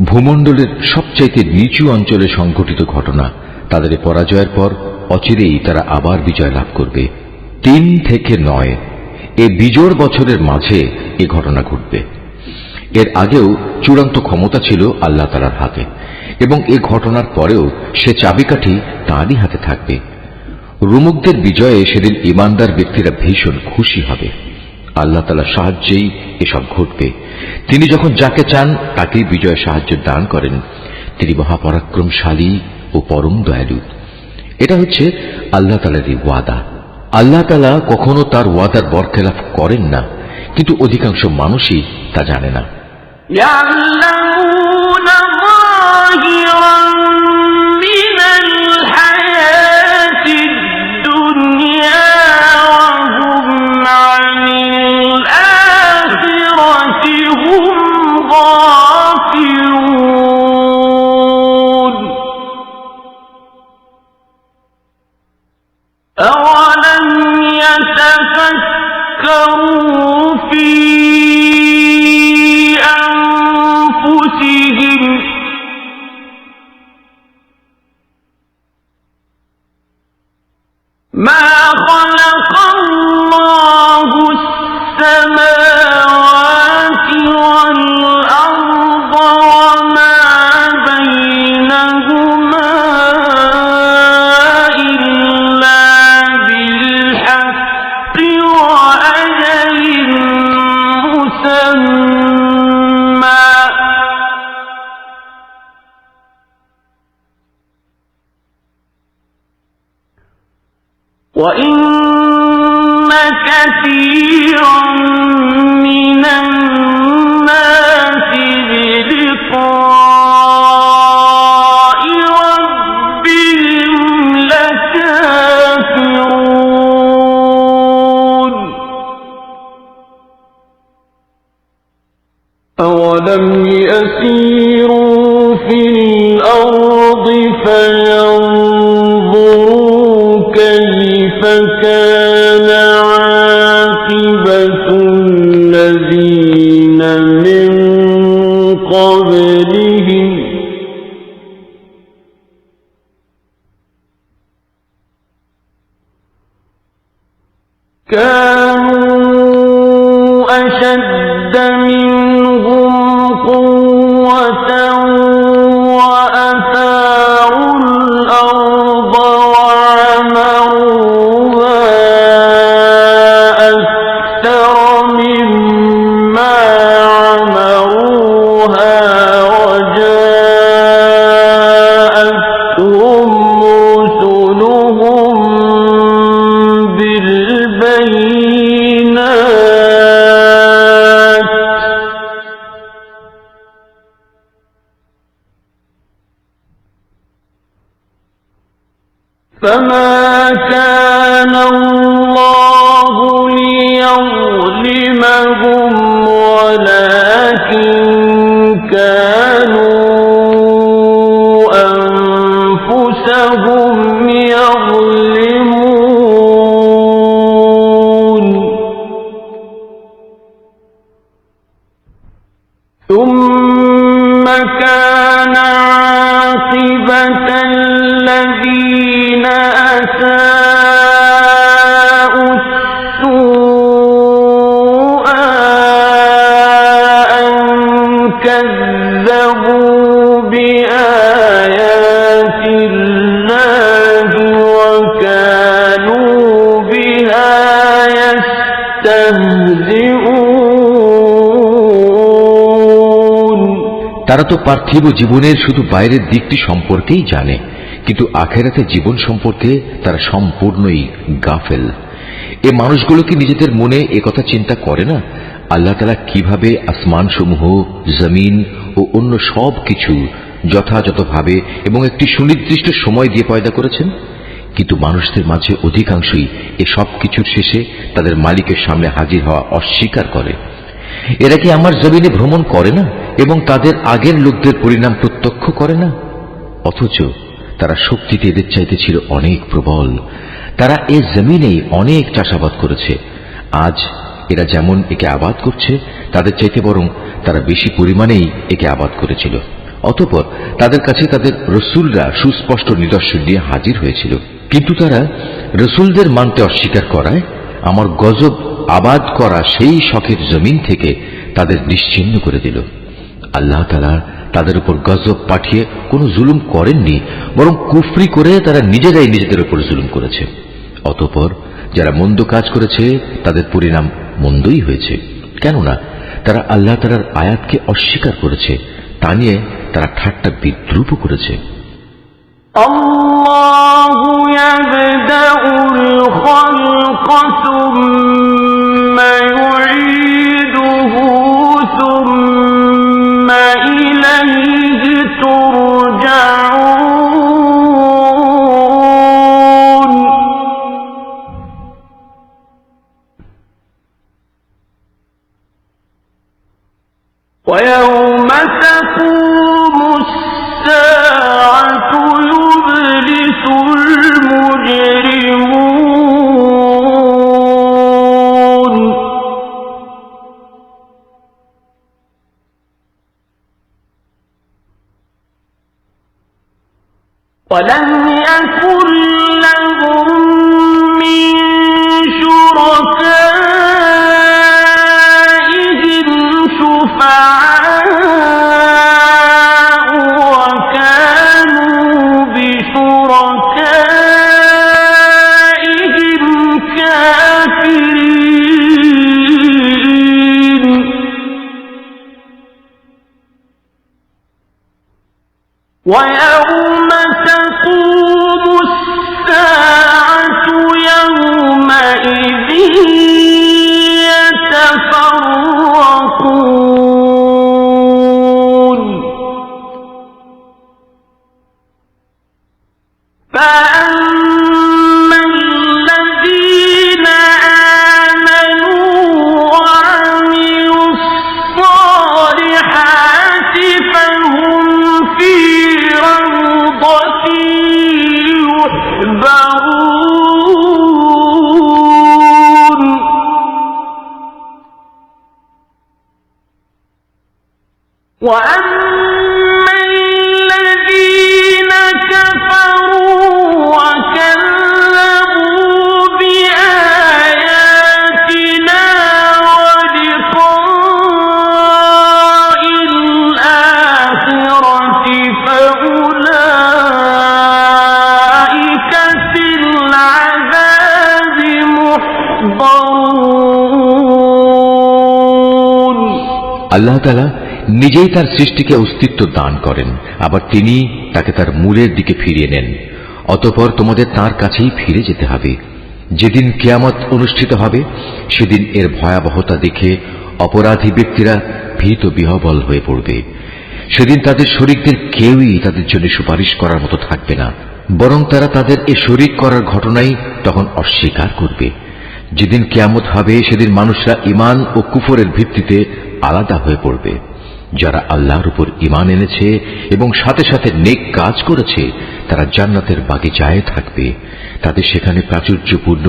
ভূমণ্ডলের সবচাইতে নিচু অঞ্চলে সংঘটিত ঘটনা। তাদের পরাজয়ের পর অচিরেই তারা আবার বিজয় লাভ করবে। 3 থেকে 9 এ বিজোড় বছরের মাঝে এ ঘটনা ঘটবে। এর আগেও চূড়ান্ত ক্ষমতা ছিল আল্লাহ তাআলার হাতে, এবং এ ঘটনার পরেও সে চাবিকাঠি তাঁরই হাতে থাকবে। রোমকদের বিজয়ে সেদিন ঈমানদার ব্যক্তিরা ভীষণ খুশি হবে। আল্লাহ তাআলার সাহায্যেই এসব ঘটবে। তিনি যখন যাকে চান তাকেই বিজয়ের সাহায্য দান করেন। তিনি মহাপরাক্রমশালী ও পরম দয়ালু। এটা হচ্ছে আল্লাহ তাআলারই ওয়াদা। আল্লাহ তাআলা কখনো তার ওয়াদার বরখেলাফ করেন না, কিন্তু অধিকাংশ মানুষই তা জানে না। يعلمون ظاهرا من الحياة الدنيا وهم عن الآخرة هم غافلون أولم يتفكروا في أنفسهم ما خلق الله السماوات والأرض وما بينهما إلا بالحق وأجل مسمى وإن كثيرا من الناس بلقاء ربهم لكافرون أولم يسيروا في الأرض فينظروا كيف كان كانوا أشد منهم قوة وأثاروا الأرض وعمروها أكثر مما عمروها وجاءتهم رسلهم بالبينات فما كان الله ليظلمهم ولكن كانوا أنفسهم يظلمون ثم كان عاقبة الذين أساءوا السوء أن كذبوا بآيات الله وكانوا بها يستهزئون তারা তো পার্থিব জীবনের শুধু বাইরের দিকটি সম্পর্কেই জানে, কিন্তু আখেরাতের জীবন সম্পর্কে তারা সম্পূর্ণই গাফেল। এ মানুষগুলো কি নিজেদের মনে একথা চিন্তা করে না আল্লাহ তাআলা কিভাবে আসমানসমূহ, জমিন ও অন্য সব কিছু যথাযথভাবে এবং একটি সুনির্দিষ্ট সময় দিয়ে পয়দা করেছেন? কিন্তু মানুষদের মাঝে অধিকাংশই এ সব কিছুর শেষে তাদের মালিকের সামনে হাজির হওয়া অস্বীকার করে। এরা কি আমার জমিনে ভ্রমণ করে না এবং তাদের আগের লোকদের পরিণাম প্রত্যক্ষ করে না? অথচ তারা শক্তিতে এদের চাইতে ছিল অনেক প্রবল। তারা এ জমিনেই অনেক চাষাবাদ করেছে। আজ এরা যেমন একে আবাদ করছে, তাদের চাইতে বরং তারা বেশি পরিমাণেই একে আবাদ করেছিল। অতঃপর তাদের কাছে তাদের রসুলরা সুস্পষ্ট নিদর্শন নিয়ে হাজির হয়েছিল, কিন্তু তারা রসুলদের মানতে অস্বীকার করায় আমার গজব আবাদ করা সেই শখের জমিন থেকে তাদের নিশ্চিহ্ন করে দিল। আল্লাহ তাআলা তাদের উপর গজব পাঠিয়ে কোনো জুলুম করেননি, বরং কুফরি করে তারা নিজেরাই নিজেদের উপর জুলুম করেছে। অতঃপর যারা মন্দ কাজ করেছে তাদের পরিণাম মন্দই হয়েছে, কেননা তারা আল্লাহ তাআলার আয়াতকে অস্বীকার করেছে। তা নিয়ে তারা ঠাট্টা বিদ্রূপ করেছে। আল্লাহু ইয়াবদাউল খালকা সুম্মা ইউঈদুহু সুম্মা ইলাইহি তুরজাউন ويوم تقوم الساعة يبلس المجرمون ولم يكن لهم من شركائهم شفعاء وكانوا بشركائهم كافرين ويوم تقوم الساعة يومئذ يتفرقون فأما الذين آمنوا وعملوا الصالحات فهم في روضة يحبرون وأما الذين كفروا আল্লাহ তাআলা নিজেই তার সৃষ্টিকে অস্তিত্ব দান করেন, আবার তিনি তাকে তার মূলের দিকে ফিরিয়ে নেন। অতঃপর তোমাদের তার কাছেই ফিরে যেতে হবে। যেদিন কিয়ামত অনুষ্ঠিত হবে সেদিন এর ভয়াবহতা দেখে অপরাধী ব্যক্তিরা ভীত বিহ্বল হয়ে পড়বে। সেদিন তাদের শরীকদের কেউই তাদের জন্য সুপারিশ করার মতো থাকবে না, বরং তারা তাদের এ শরীক করার ঘটনাই তখন অস্বীকার করবে। যেদিন কিয়ামত হবে সেদিন মানুষরা ঈমান ও কুফরের ভিত্তিতে আলাদা হয়ে পড়বে। যারা আল্লাহর উপর ঈমান এনেছে এবং সাথে সাথে নেক কাজ করেছে তারা জান্নাতের বাগিচায় থাকবে, তাদের সেখানে প্রাচুর্যপূর্ণ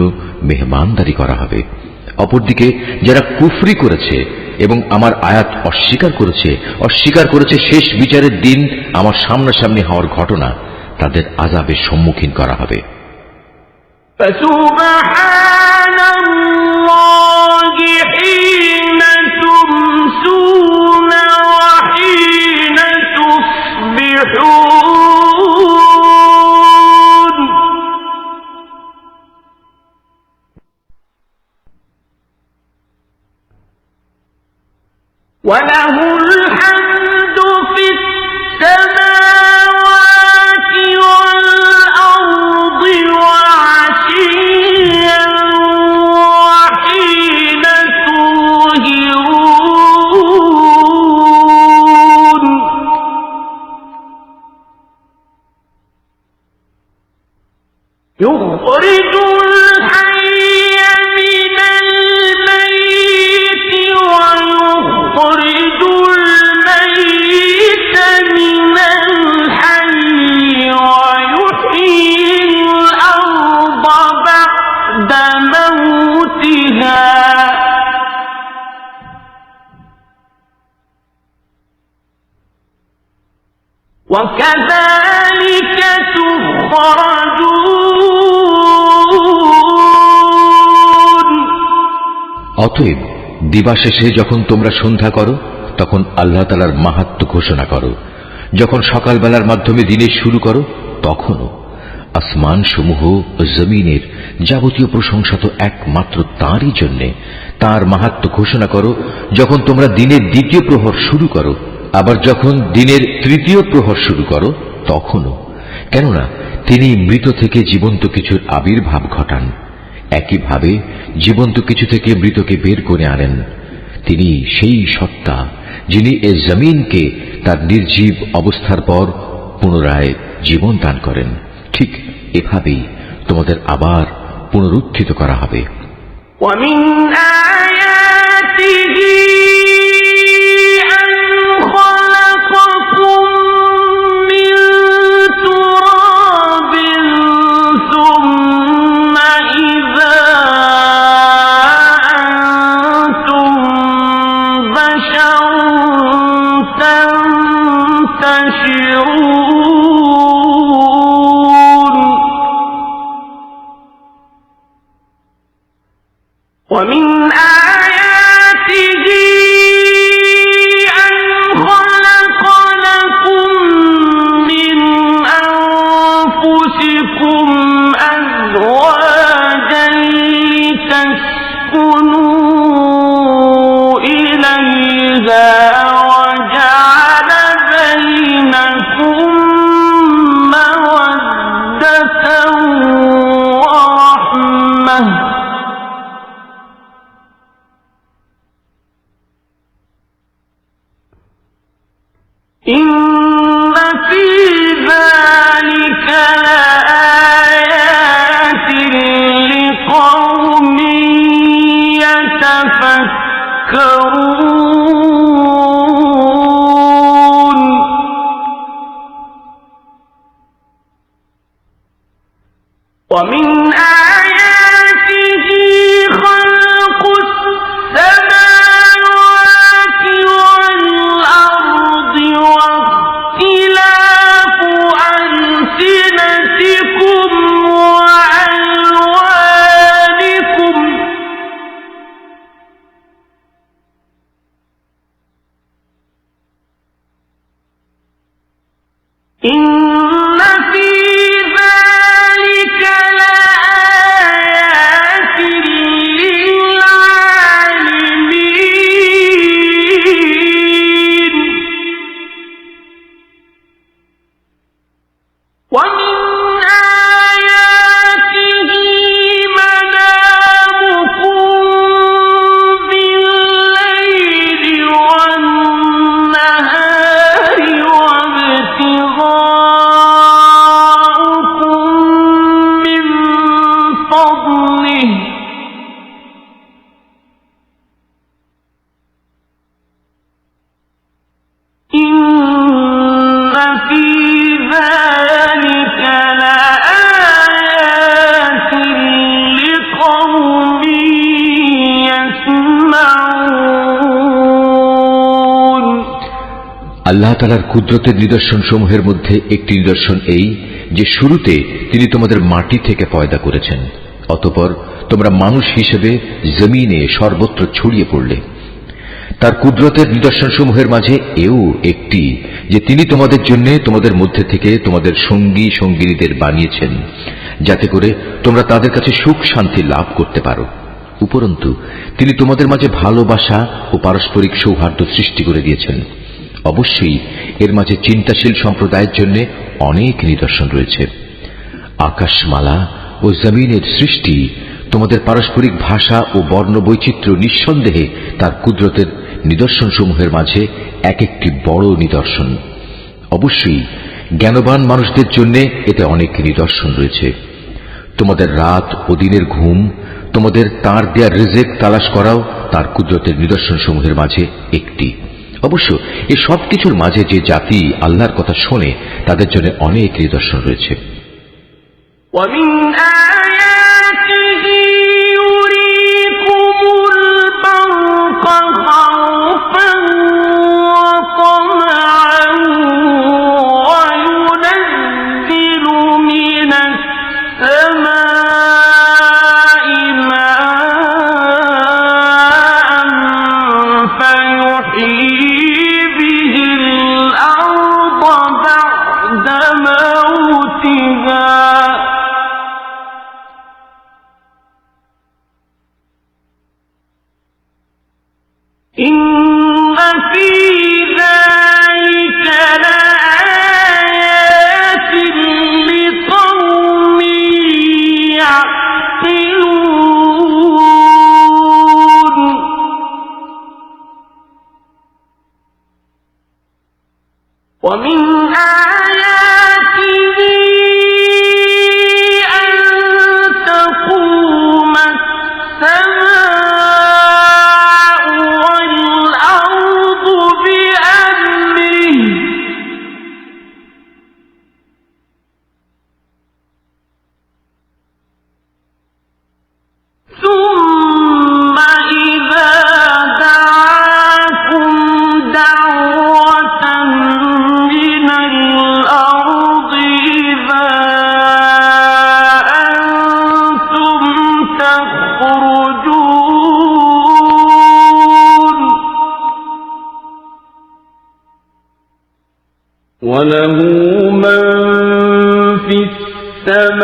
মেহমানদারি করা হবে। অপরদিকে যারা কুফরি করেছে এবং আমার আয়াত অস্বীকার করেছে শেষ বিচারের দিন আমার সামনাসামনি হওয়ার ঘটনা, তাদের আযাবের সম্মুখীন করা হবে। فسبحان الله حين تمسون وحين تصبحون وله الحمد في السماوات والأرض وعشيا وحين تظهرون يخرج الحي من الميت ويخرج الميت من الحي ويحيي الأرض بعد موتها وكذلك تخرجون অতএব দিবাশেষে যখন তোমরা সন্ধ্যা করো তখন আল্লাহ তাআলার মাহাত্ম্য ঘোষণা করো, যখন সকালবেলার মাধ্যমে দিনের শুরু করো তখনও। আসমান সমূহ ও জমিনের যাবতীয় প্রশংসা তো একমাত্র তাঁরই জন্যে। তাঁর মাহাত্ম্য ঘোষণা করো যখন তোমরা দিনের দ্বিতীয় প্রহর শুরু করো, আবার যখন দিনের তৃতীয় প্রহর শুরু করো তখনও। কেননা তিনি মৃত থেকে জীবন্ত কিছুর আবির্ভাব ঘটান, একইভাবে জীবন্ত কিছু থেকে মৃতকে বের করে আনেন। তিনি সেই সত্তা যিনি এ জমিনকে তার নির্জীব অবস্থার পর পুনরায় জীবন দান করেন। ঠিক এভাবেই তোমাদের আবার পুনরুত্থিত করা হবে। ومن آياته أن خلقكم من تراب ثم إذا أنتم بشر تنتشرون ومن آياته أن خلق لكم من أنفسكم أزواجا لتسكنوا إليها وجعل بينكم مودة ورحمة إن في ذلك لآيات لقوم يتفكرون ومن آياته خلق السماوات والأرض واختلاف ألسنتكم وألوانكم إن في ذلك لآيات للعالمين ومن آياته منامكم بالليل والنهار وابتغاؤكم من فضله إن في ذلك لآيات لقوم يسمعون আল্লাহ তাআলার কুদরতের নিদর্শন সমূহের মধ্যে একটি নিদর্শন এই যে শুরুতে তিনি তোমাদের মাটি থেকে পয়দা করেছেন, অতঃপর তোমরা মানুষ হিসেবে জমিনে সর্বত্র ছড়িয়ে পড়লে। তার কুদরতের নিদর্শন সমূহের মাঝে এও একটি যে তিনি তোমাদের জন্য তোমাদের মধ্যে থেকে তোমাদের সঙ্গী সঙ্গিনীদের বানিয়েছেন, যাতে করে তোমরা তাদের কাছে সুখ শান্তি লাভ করতে পারো। উপরন্তু তিনি তোমাদের মাঝে ভালোবাসা ও পারস্পরিক সৌহার্দ্য সৃষ্টি করে দিয়েছেন। অবশ্যই এর মাঝে চিন্তাশীল সম্প্রদায়ের জন্য অনেক নিদর্শন রয়েছে। আকাশমালা ও জমিনের সৃষ্টি, তোমাদের পারস্পরিক ভাষা ও বর্ণ বৈচিত্র্য নিঃসন্দেহে তার কুদরতের নিদর্শন সমূহের মাঝে এক একটি বড় নিদর্শন। অবশ্যই জ্ঞানবান মানুষদের জন্য এতে অনেক নিদর্শন রয়েছে। তোমাদের রাত ও দিনের ঘুম, তোমাদের তার দেয়া রিজেক তালাশ করাও তার কুদরতের নিদর্শন সমূহের মাঝে একটি। অবশ্য এই সব কিছুর মাঝে যে জাতি আল্লাহর কথা শোনে তাদের জন্য অনেক নিদর্শন রয়েছে। ومن آياته يريكم البرق خوفا وطمعا وينزل من السماء ماء فيحيي به الأرض بعد موتها إن في ذلك لآيات لقوم يعقلون ومن آياته أن تقوم السماء والأرض بأمره ثم إذا دعاكم دعوة من الأرض إذا أنتم تخرجون وله من في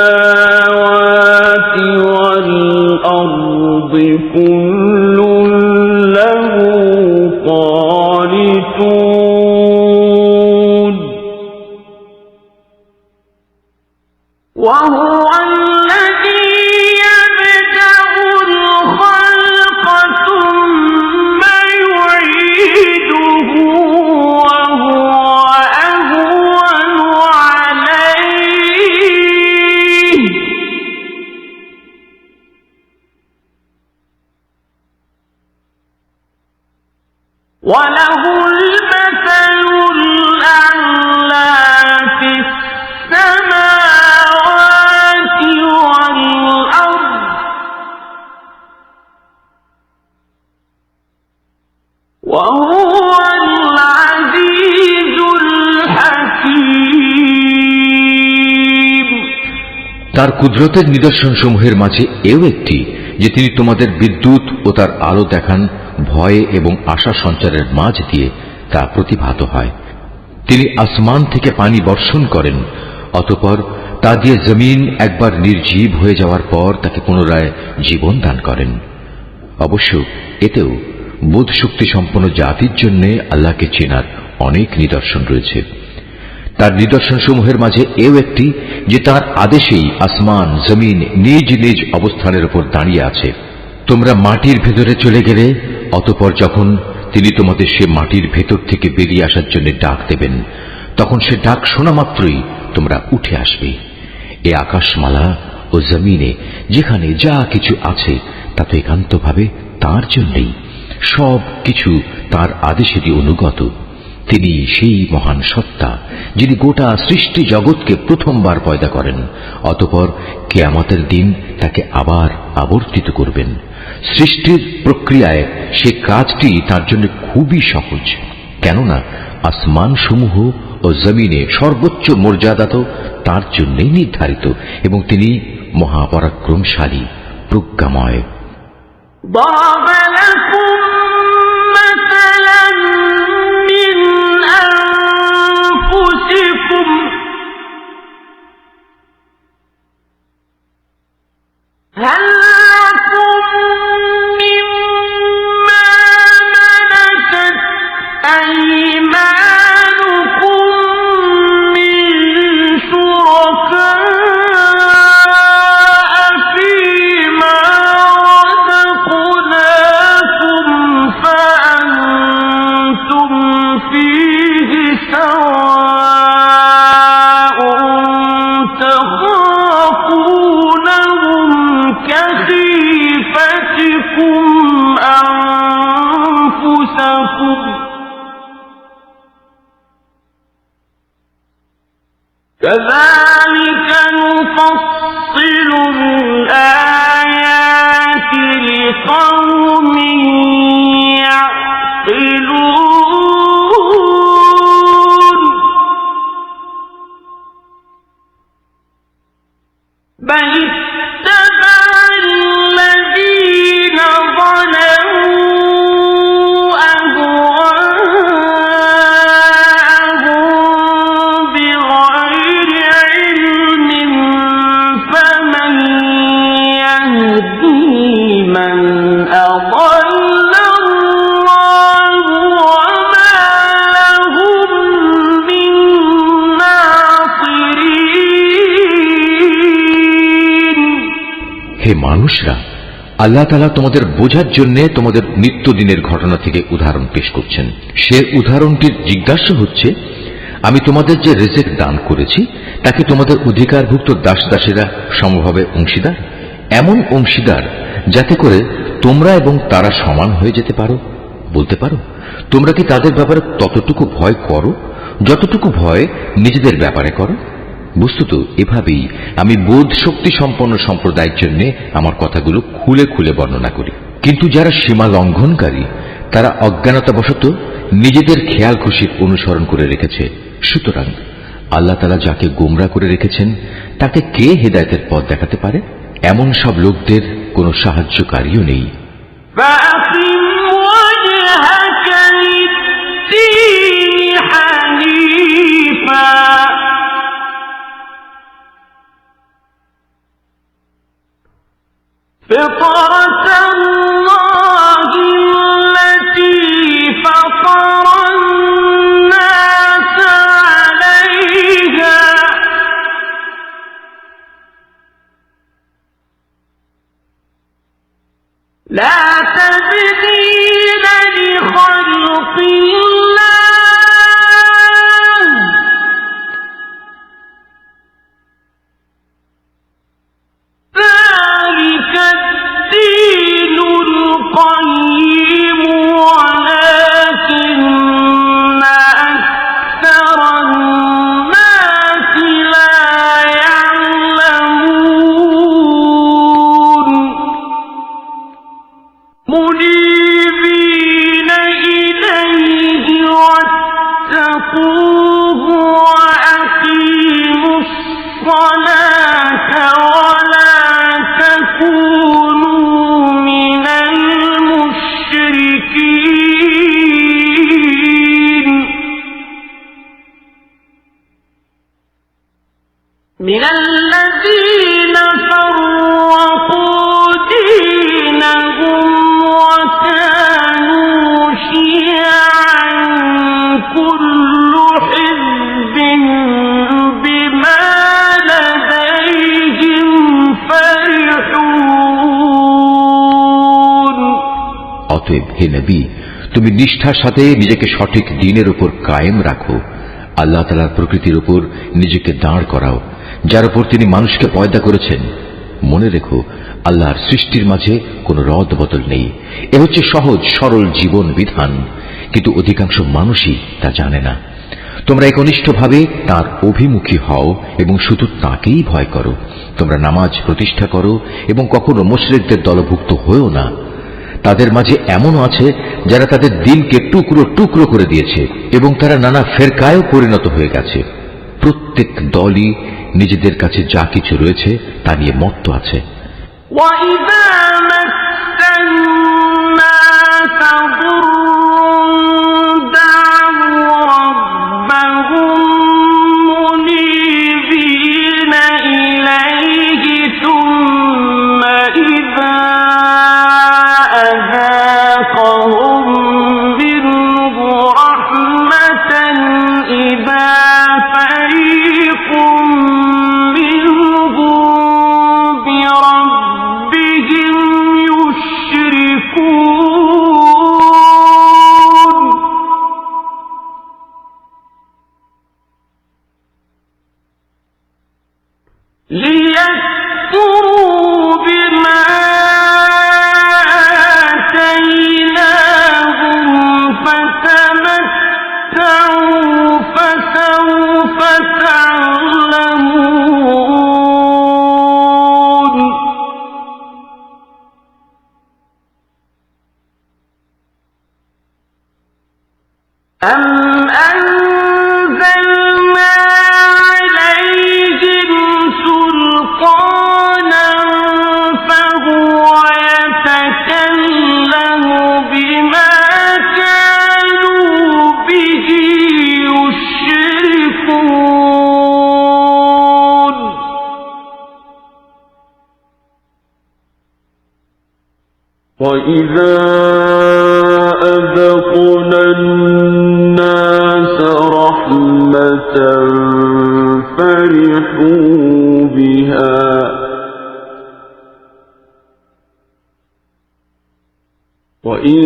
السماوات والأرض كل له قانتون وهو الذي يبدأ الخلق ثم يعيده وهو أهون عليه وله المثل الأعلى في السماوات والأرض وهو العزيز الحكيم তার কুদরতের নিদর্শন সমূহের মাঝে এও একটি যে তিনি তোমাদের বিদ্যুৎ ও তার আলো দেখান ভয়ে এবং আশা সঞ্চারের মাঝ দিয়ে তা প্রতিভাত হয়। তিনি আসমান থেকে পানি বর্ষণ করেন, অতঃপর তা দিয়ে জমিন একবার নির্জীব হয়ে যাওয়ার পর তাকে পুনরায় জীবন দান করেন। অবশ্য এতেও বোধ শক্তি সম্পন্ন জাতির জন্য আল্লাহকে চেনার অনেক নিদর্শন রয়েছে। তার নিদর্শনসমূহের মাঝে এও একটি যে তার আদেশেই আসমান জমিন নিজ নিজ অবস্থানের উপর দাঁড়িয়ে আছে। তোমরা মাটির ভেতরে চলে গেলে অতঃপর যখন তিনি তোমাদের সে মাটির ভেতর থেকে বেরিয়ে আসার জন্য ডাক দেবেন, তখন সে ডাক শোনা মাত্রই তোমরা উঠে আসবে। এ আকাশমালা ও জমিনে যেখানে যা কিছু আছে তা তো একান্তভাবে তাঁর জন্যই, সব কিছু তাঁর আদেশেরই অনুগত। তিনি সেই মহান সত্তা যিনি গোটা সৃষ্টি জগৎকে প্রথমবার পয়দা করেন, অতঃপর কিয়ামতের দিন তাকে আবার আবর্তিত করবেন। সৃষ্টির প্রক্রিয়ায় সে কাজটি তার জন্য খুবই সহজ, কেননা আসমান সমূহ ও জমিনে সর্বোচ্চ মর্যাদা তো তার জন্যই নির্ধারিত, এবং তিনি মহাপরাক্রমশালী, প্রজ্ঞাময়। ضرب لكم مثلا من أنفسكم هل لكم مما ملكت أيمانكم من شركاء فيما رزقناكم فأنتم فيه سواء تخافونهم كخيفتكم أنفسكم كذلك نفصل الآيات لقوم يعقلون بل اتبع الذين ظلموا أهواءهم بغير علم فمن يهدي من أضل الله وما لهم من ناصرين। হে মানুষরা, আল্লাহ তাআলা তোমাদের বোঝার জন্য তোমাদের নিত্যদিনের ঘটনা থেকে উদাহরণ পেশ করছেন। সে উদাহরণটির জিজ্ঞাসা হচ্ছে, আমি তোমাদের যে রিজিক দান করেছি তাকে তোমাদের অধিকারভুক্ত দাস দাসীরা সমভাবে অংশীদার, এমন অংশীদার যাতে করে তোমরা এবং তারা সমান হয়ে যেতে পারো। বলতে পারো, তোমরা কি তাদের ব্যাপারে ততটুকু ভয় করো যতটুকু ভয় নিজেদের ব্যাপারে করো? বস্তুত এভাবেই আমি বোধ শক্তি সম্পন্ন সম্প্রদায়ের জন্য আমার কথাগুলো খুলে খুলে বর্ণনা করি। কিন্তু যারা সীমা লঙ্ঘনকারী তারা অজ্ঞানতাবশত নিজেদের খেয়াল খুশির অনুসরণ করে রেখেছে। সুতরাং আল্লাহ তাআলা যাকে গোমরা করে রেখেছেন তাকে কে হেদায়েতের পথ দেখাতে পারে? এমন সব লোকদের কোনো সাহায্যকারীও নেই। فأقم وجهك للدين حنيفا فطرة الله التي فطر الناس عليها لا تبديل لخلق الله ذلك الدين القيم ولكن أكثر الناس لا يعلمون منيبين إليه واتقوه وأقيموا الصلاة ولا تكونوا من المشركين من الذين فرقوا دينهم وكانوا شيعا كل حزب হে নবী, তুমি নিষ্ঠার সাথে নিজেকে সঠিক দ্বীনের উপর কায়েম রাখো। আল্লাহ তাআলার প্রকৃতির উপর নিজেকে দাঁড় করাও, যার উপর তিনি মানুষকে পয়দা করেছেন। মনে রেখো, আল্লাহর সৃষ্টির মাঝে কোনো রদ বদল নেই। এ হচ্ছে সহজ সরল জীবন বিধান, কিন্তু অধিকাংশ মানুষই তা জানে না। তোমরা একনিষ্ঠভাবে তাঁর অভিমুখী হও এবং শুধু তাঁকেই ভয় করো। তোমরা নামাজ প্রতিষ্ঠা করো এবং কখনো মুশরিকদের দলভুক্ত হয়েও না। তাদের মাঝে এমনও আছে যারা তাদের দিনকে টুকরো টুকরো করে দিয়েছে এবং তারা নানা ফেরকায়ও পরিণত হয়ে গেছে। প্রত্যেক দলই নিজেদের কাছে যা কিছু রয়েছে তা নিয়ে মত্ত আছে। وَإِذَا مَسَّ النَّاسَ ضُرٌّ دَعَوْا رَبَّهُم مُنِيبِينَ إِلَيْهِ ثُمَّ إِذَا أَذَاقَهُم مِّنْهُ رَحْمَةً إِذَا فَرِيقٌ مِّنْهُم بربهم يشركون ليكفروا بما آتيناهم فتمتعوا فسوف تعلمون أم أنزلنا عليهم سلطانا فهو يتكلم بما كانوا به يشركون وإذا أذقنا الناس رحمة فرحوا بها وإن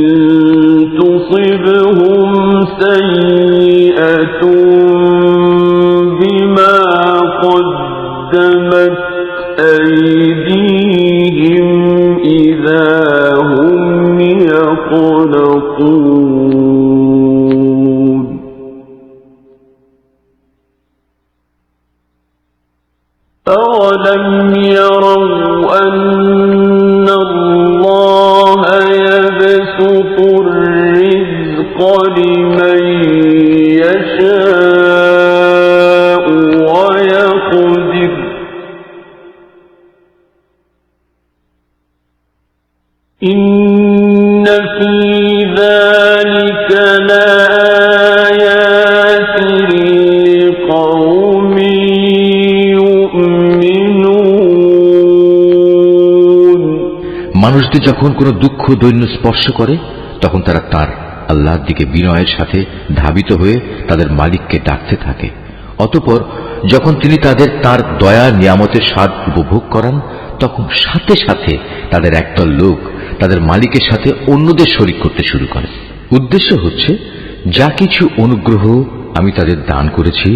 تصبهم سيئة بما قدمت أيديهم إذا هم يقنطون أولم يروا أن الله يبسط الرزق لمن يشاء ويقدر إن في ذلك لآيات لقوم يؤمنون মানুষদের যখন কোনো দুঃখ দৈন্য স্পর্শ করে তখন তারা তার আল্লাহর দিকে বিনয়ের সাথে ধাবিত হয়ে তাদের মালিককে ডাকতে থাকে। অতঃপর যখন তিনি তাদের তার দয়া নিয়ামতের স্বাদ উপভোগ করান তখন সাথে সাথে তাদের একদল লোক তাদের মালিকের সাথে অন্যদের শরীক করতে শুরু করে। উদ্দেশ্য হচ্ছে যা কিছু অনুগ্রহ আমি তাদের দান করেছি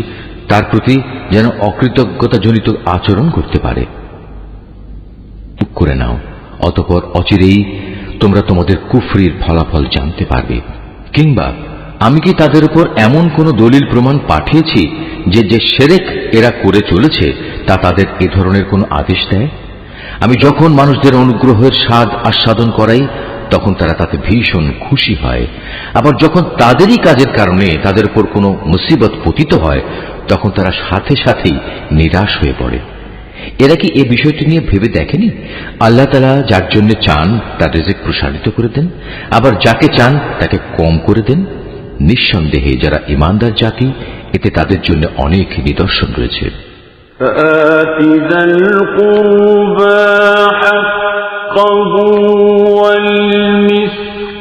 তার প্রতি যেন অকৃতজ্ঞতাজনিত আচরণ করতে পারে। করে নাও, অতঃপর অচিরেই তোমরা তোমাদের কুফরির ফলাফল জানতে পারবে। কিংবা আমি কি তাদের উপর এমন কোন দলিল প্রমাণ পাঠিয়েছি যে যে শিরক এরা করে চলেছে তা তাদের এ ধরনের কোন আদেশ দেয়? আমি যখন মানুষদের অনুগ্রহের স্বাদ আস্বাদন করাই তখন তারা তাতে ভীষণ খুশি হয়, আবার যখন তাদেরই কাজের কারণে তাদের উপর কোনো মুসিবত পতিত হয় তখন তারা সাথে সাথেই নিরাশ হয়ে পড়ে। এরা কি এ বিষয়টি নিয়ে ভেবে দেখেনি আল্লাহ তাআলা যার জন্য চান তার রিজিক প্রসারিত করে দেন, আবার যাকে চান তাকে কম করে দেন। নিঃসন্দেহে যারা ঈমানদার জাতি এতে তাদের জন্য অনেক নিদর্শন রয়েছে। فآت ذا القربى حقه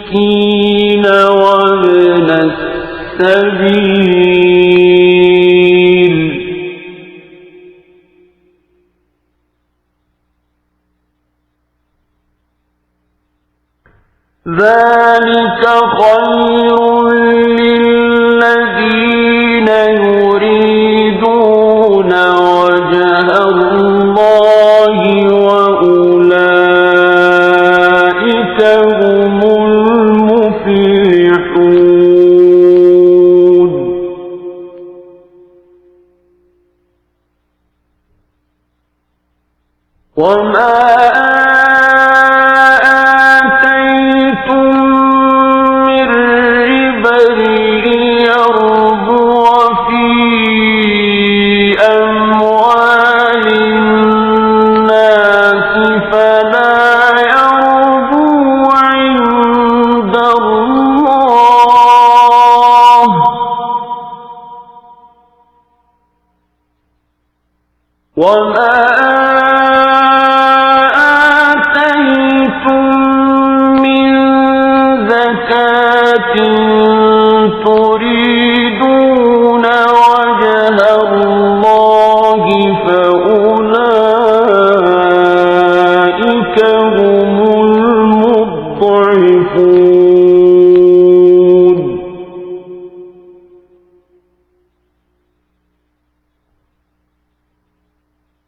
والمسكين وابن السبيل ذلك خير للذين يريدون وجه الله وأولئك هم المفلحون وما آتيتم من زكاة تريدون وجه الله فأولئك هم المضعفون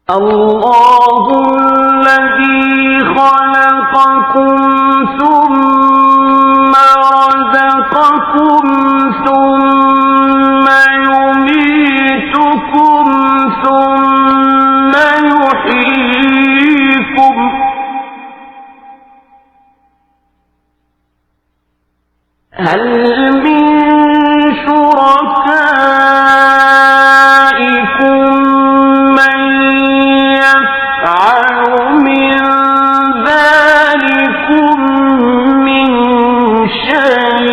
الله الذي خلقكم ثم رزقكم ثم يميتكم ثم يحييكم هل من شركائكم من يفعل من ذلكم من شيء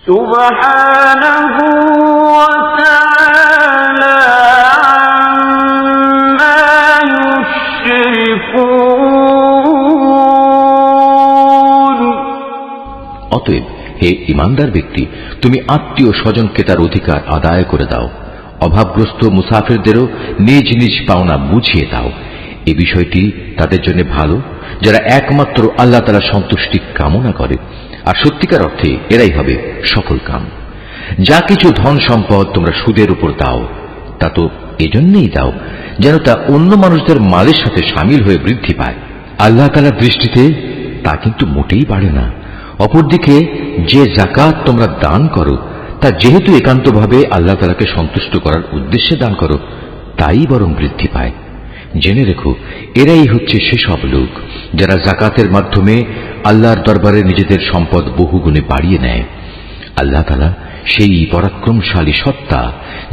سبحانه وتعالى عما يشركون অতএব হে ইমানদার ব্যক্তি, তুমি আত্মীয় স্বজনকে তার অধিকার আদায় করে দাও, অভাবগ্রস্ত মুসাফিরদেরও নিজ নিজ পাওনা বুঝিয়ে দাও। এই বিষয়টি তাদের জন্য ভালো যারা একমাত্র আল্লাহ তাআলার সন্তুষ্টি কামনা করে, আর সত্যিকার অর্থে এরাই হবে সফল কাম। যা কিছু ধন সম্পদ তোমরা সুদের উপর দাও, তা তো এজন্যই দাও যেন তা অন্য মানুষদের মালের সাথে সামিল হয়ে বৃদ্ধি পায়। আল্লাহ তাআলার দৃষ্টিতে তা কিন্তু মোটেই বাড়ে না। অপরদিকে যে যাকাত তোমরা দান করো তা যেহেতু একান্তভাবে আল্লাহ তাআলাকে সন্তুষ্ট করার উদ্দেশ্যে দান করো, তাই বরং বৃদ্ধি পায়। জেনে রেখো, এরাই হচ্ছে সেসব লোক যারা যাকাতের মাধ্যমে আল্লাহর দরবারে নিজেদের সম্পদ বহুগুণে বাড়িয়ে নেয়। আল্লাহ তাআলা সেই পরাক্রমশালী সত্তা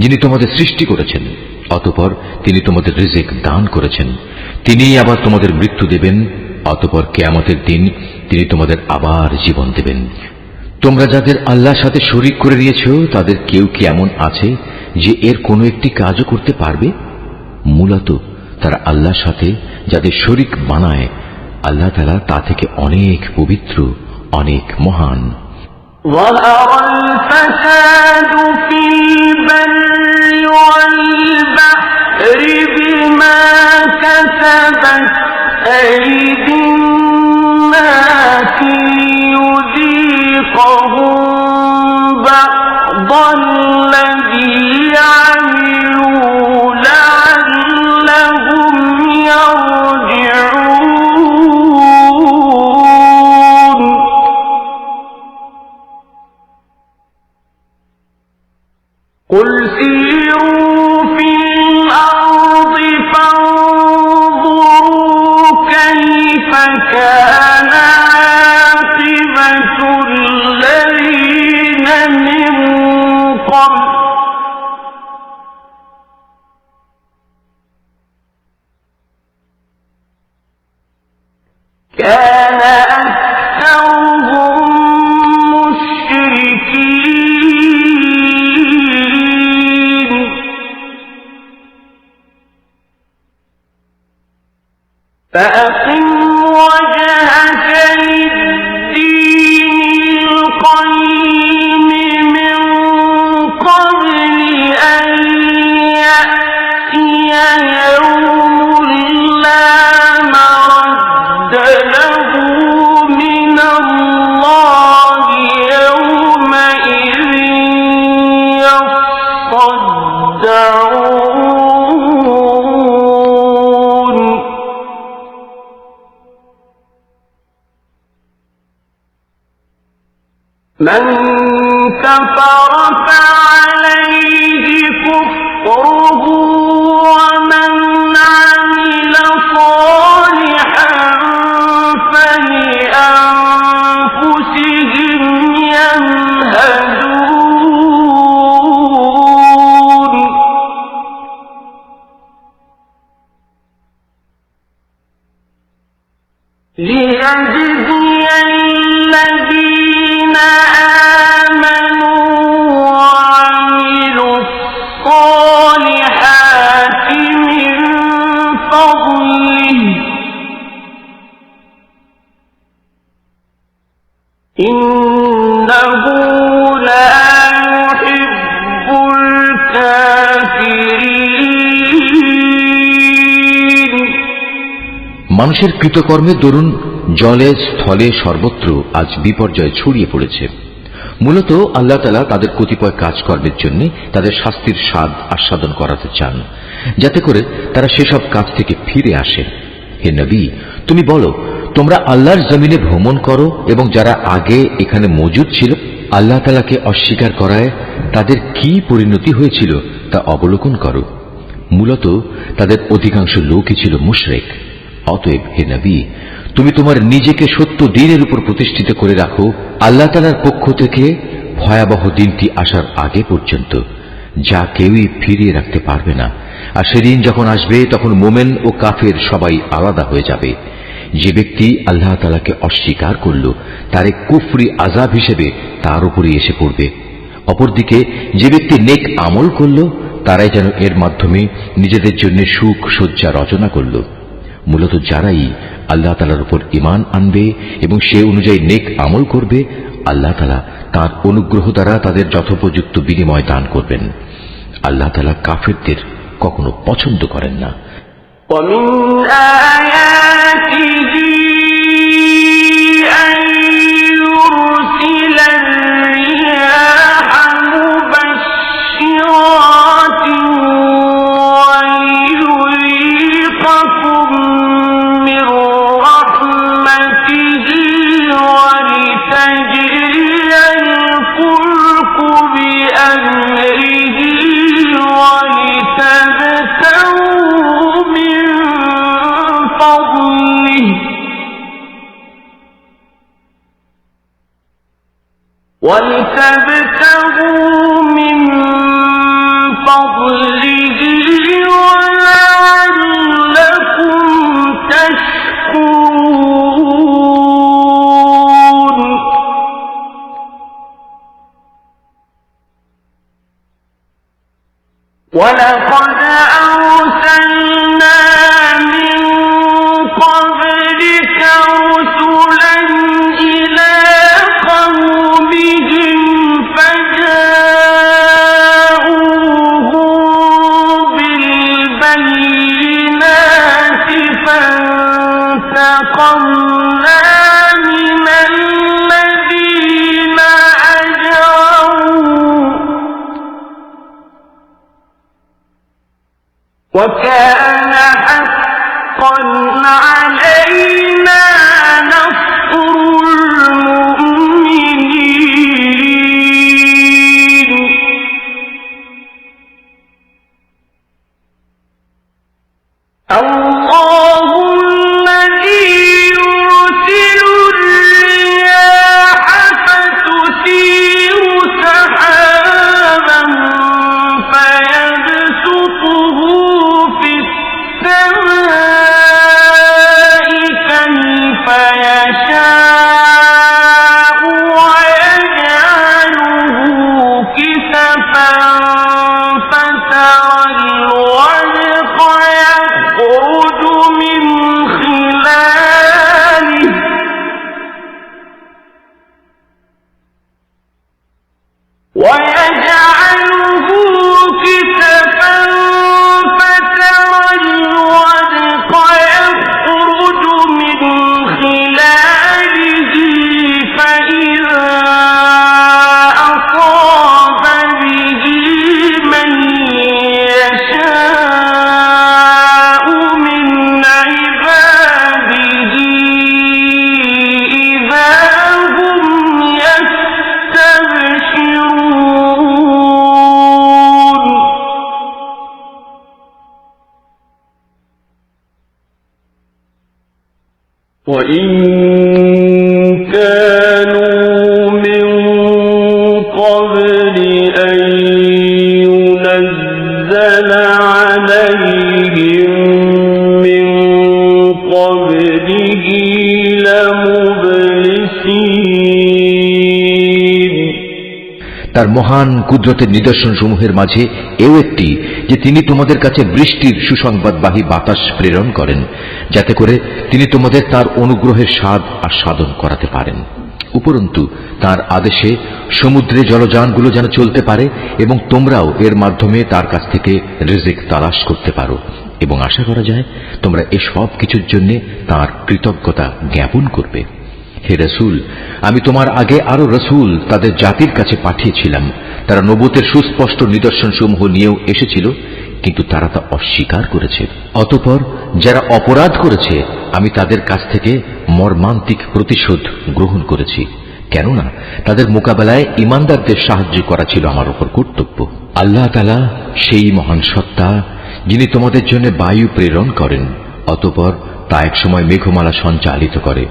যিনি তোমাদের সৃষ্টি করেছেন, অতঃপর তিনি তোমাদের রিজিক দান করেছেন। তিনিই আবার তোমাদের মৃত্যু দেবেন, অতঃপর কিয়ামতের দিন তিনি তোমাদের আবার জীবন দেবেন। তোমরা যাদের আল্লাহর সাথে শরীক করে নিয়েছো তাদের কেউ কি এমন আছে যে এর কোনো একটি কাজও করতে পারবে? মূলত তারা আল্লাহর সাথে যাদের শরীক বানায়, আল্লাহ তাআলা তা থেকে অনেক পবিত্র, অনেক মহান। ظهر الفساد في البر والبحر بما كسبت أيدي الناس ليذيقهم بعض الذي عملوا لعلهم يرجعون قل سيروا في الأرض فانظروا كيف من كفر فعليه كفره ومن عمل صالحا فلأنفسهم يمهدون ليجزي الذين آمنوا وعملوا الصالحات من فضله إنه لا يحب الكافرين। মানুষের কৃতকর্মের দরুন জলে স্থলে সর্বত্র আজ বিপর্যয় ছড়িয়ে পড়েছে। মূলত আল্লাহ তাআলা তাদের কতিপয় কাজকর্মের জন্য তাদের শাস্তির স্বাদ আস্বাদন করাতে চান, যাতে করে তারা সেসব কাজ থেকে ফিরে আসে। হে নবী, তুমি বলো, তোমরা আল্লাহর জমিনে ভ্রমণ করো এবং যারা আগে এখানে মজুদ ছিল আল্লাহ তাআলাকে অস্বীকার করায় তাদের কি পরিণতি হয়েছিল তা অবলোকন করো। মূলত তাদের অধিকাংশ লোকই ছিল মুশরিক। অতএব হে নবী, তুমি তোমার নিজেকে সত্য দ্বীনের উপর প্রতিষ্ঠিত করে রাখো আল্লাহ তাআলার পক্ষ থেকে ভয়াবহ দিনটি আসার আগে পর্যন্ত, যা কেউই ফিরিয়ে রাখতে পারবে না। আর সেদিন যখন আসবে তখন মোমেন ও কাফের সবাই আলাদা হয়ে যাবে। যে ব্যক্তি আল্লাহ তাআলাকে অস্বীকার করল তার এক কুফরি আযাব হিসেবে তার উপরই এসে পড়বে। অপরদিকে যে ব্যক্তি নেক আমল করল তারাই যেন এর মাধ্যমে নিজেদের জন্য সুখ সজ্জা রচনা করল। মূলত যারাই আল্লাহ তাআলার উপর ঈমান আনবে এবং সে অনুযায়ী নেক আমল করবে, আল্লাহ তাআলা তাঁর অনুগ্রহ দ্বারা তাদের যথোপযুক্ত বিনিময় দান করবেন। আল্লাহ তাআলা কাফেরদের কখনো পছন্দ করেন না। ومن آياته أن يرسل الرياح مبشرات ويذيقكم من رحمته ولتجري الفلك بأمره ولتبتغوا من فضله ولعلكم تشكرون ولقد أرسلنا من قبلك رسلا إلى قومهم فجاءوهم بالبينات فانتقمنا من الذين أجرموا وكان حقا علينا نصر المؤمنين الله الذي يرسل الرياح فتثير سحابا فيبسطه في السماء كيف يشاء ويجعله كسفا فترى الودق يخرج من خلاله ويجعله كسفا فترى الودق يخرج من خلاله فإذا أصاب به من يشاء من عباده إذا هم يستبشرون وإن كانوا من قبل أن ينزل عليهم من قبله لمبلسين তার মহান কুদরতের নিদর্শন সমূহের মাঝে এও একটি যে তিনি তোমাদের কাছে বৃষ্টির সুসংবাদবাহী বাতাস প্রেরণ করেন, যাতে করে তিনি তোমাদের তার অনুগ্রহের স্বাদ আস্বাদন করাতে পারেন। উপরন্তু তার আদেশে সমুদ্রে জলযানগুলো যেন চলতে পারে এবং তোমরাও এর মাধ্যমে তার কাছ থেকে রিজিক তালাশ করতে পারো, এবং আশা করা যায় তোমরা এসব কিছুর জন্য তার কৃতজ্ঞতা জ্ঞাপন করবে। হে রসুল, আমি তোমার আগে আরো রসুল তাদের জাতির কাছে পাঠিয়েছিলাম। তারা নবুতের সুস্পষ্ট নিদর্শন সমূহ নিয়েও এসেছিল, কিন্তু তারা তা অস্বীকার করেছে। অতঃপর যারা অপরাধ করেছে আমি তাদের কাছ থেকে মর্মান্তিক প্রতিশোধ গ্রহণ করেছি, কেননা তাদের মোকাবেলায় ইমানদারদের সাহায্য করা ছিল আমার উপর কর্তব্য। আল্লাহ তাআলা সেই মহান সত্তা যিনি তোমাদের জন্য বায়ু প্রেরণ করেন, অতঃপর তা এক সময় মেঘমালা সঞ্চালিত করে।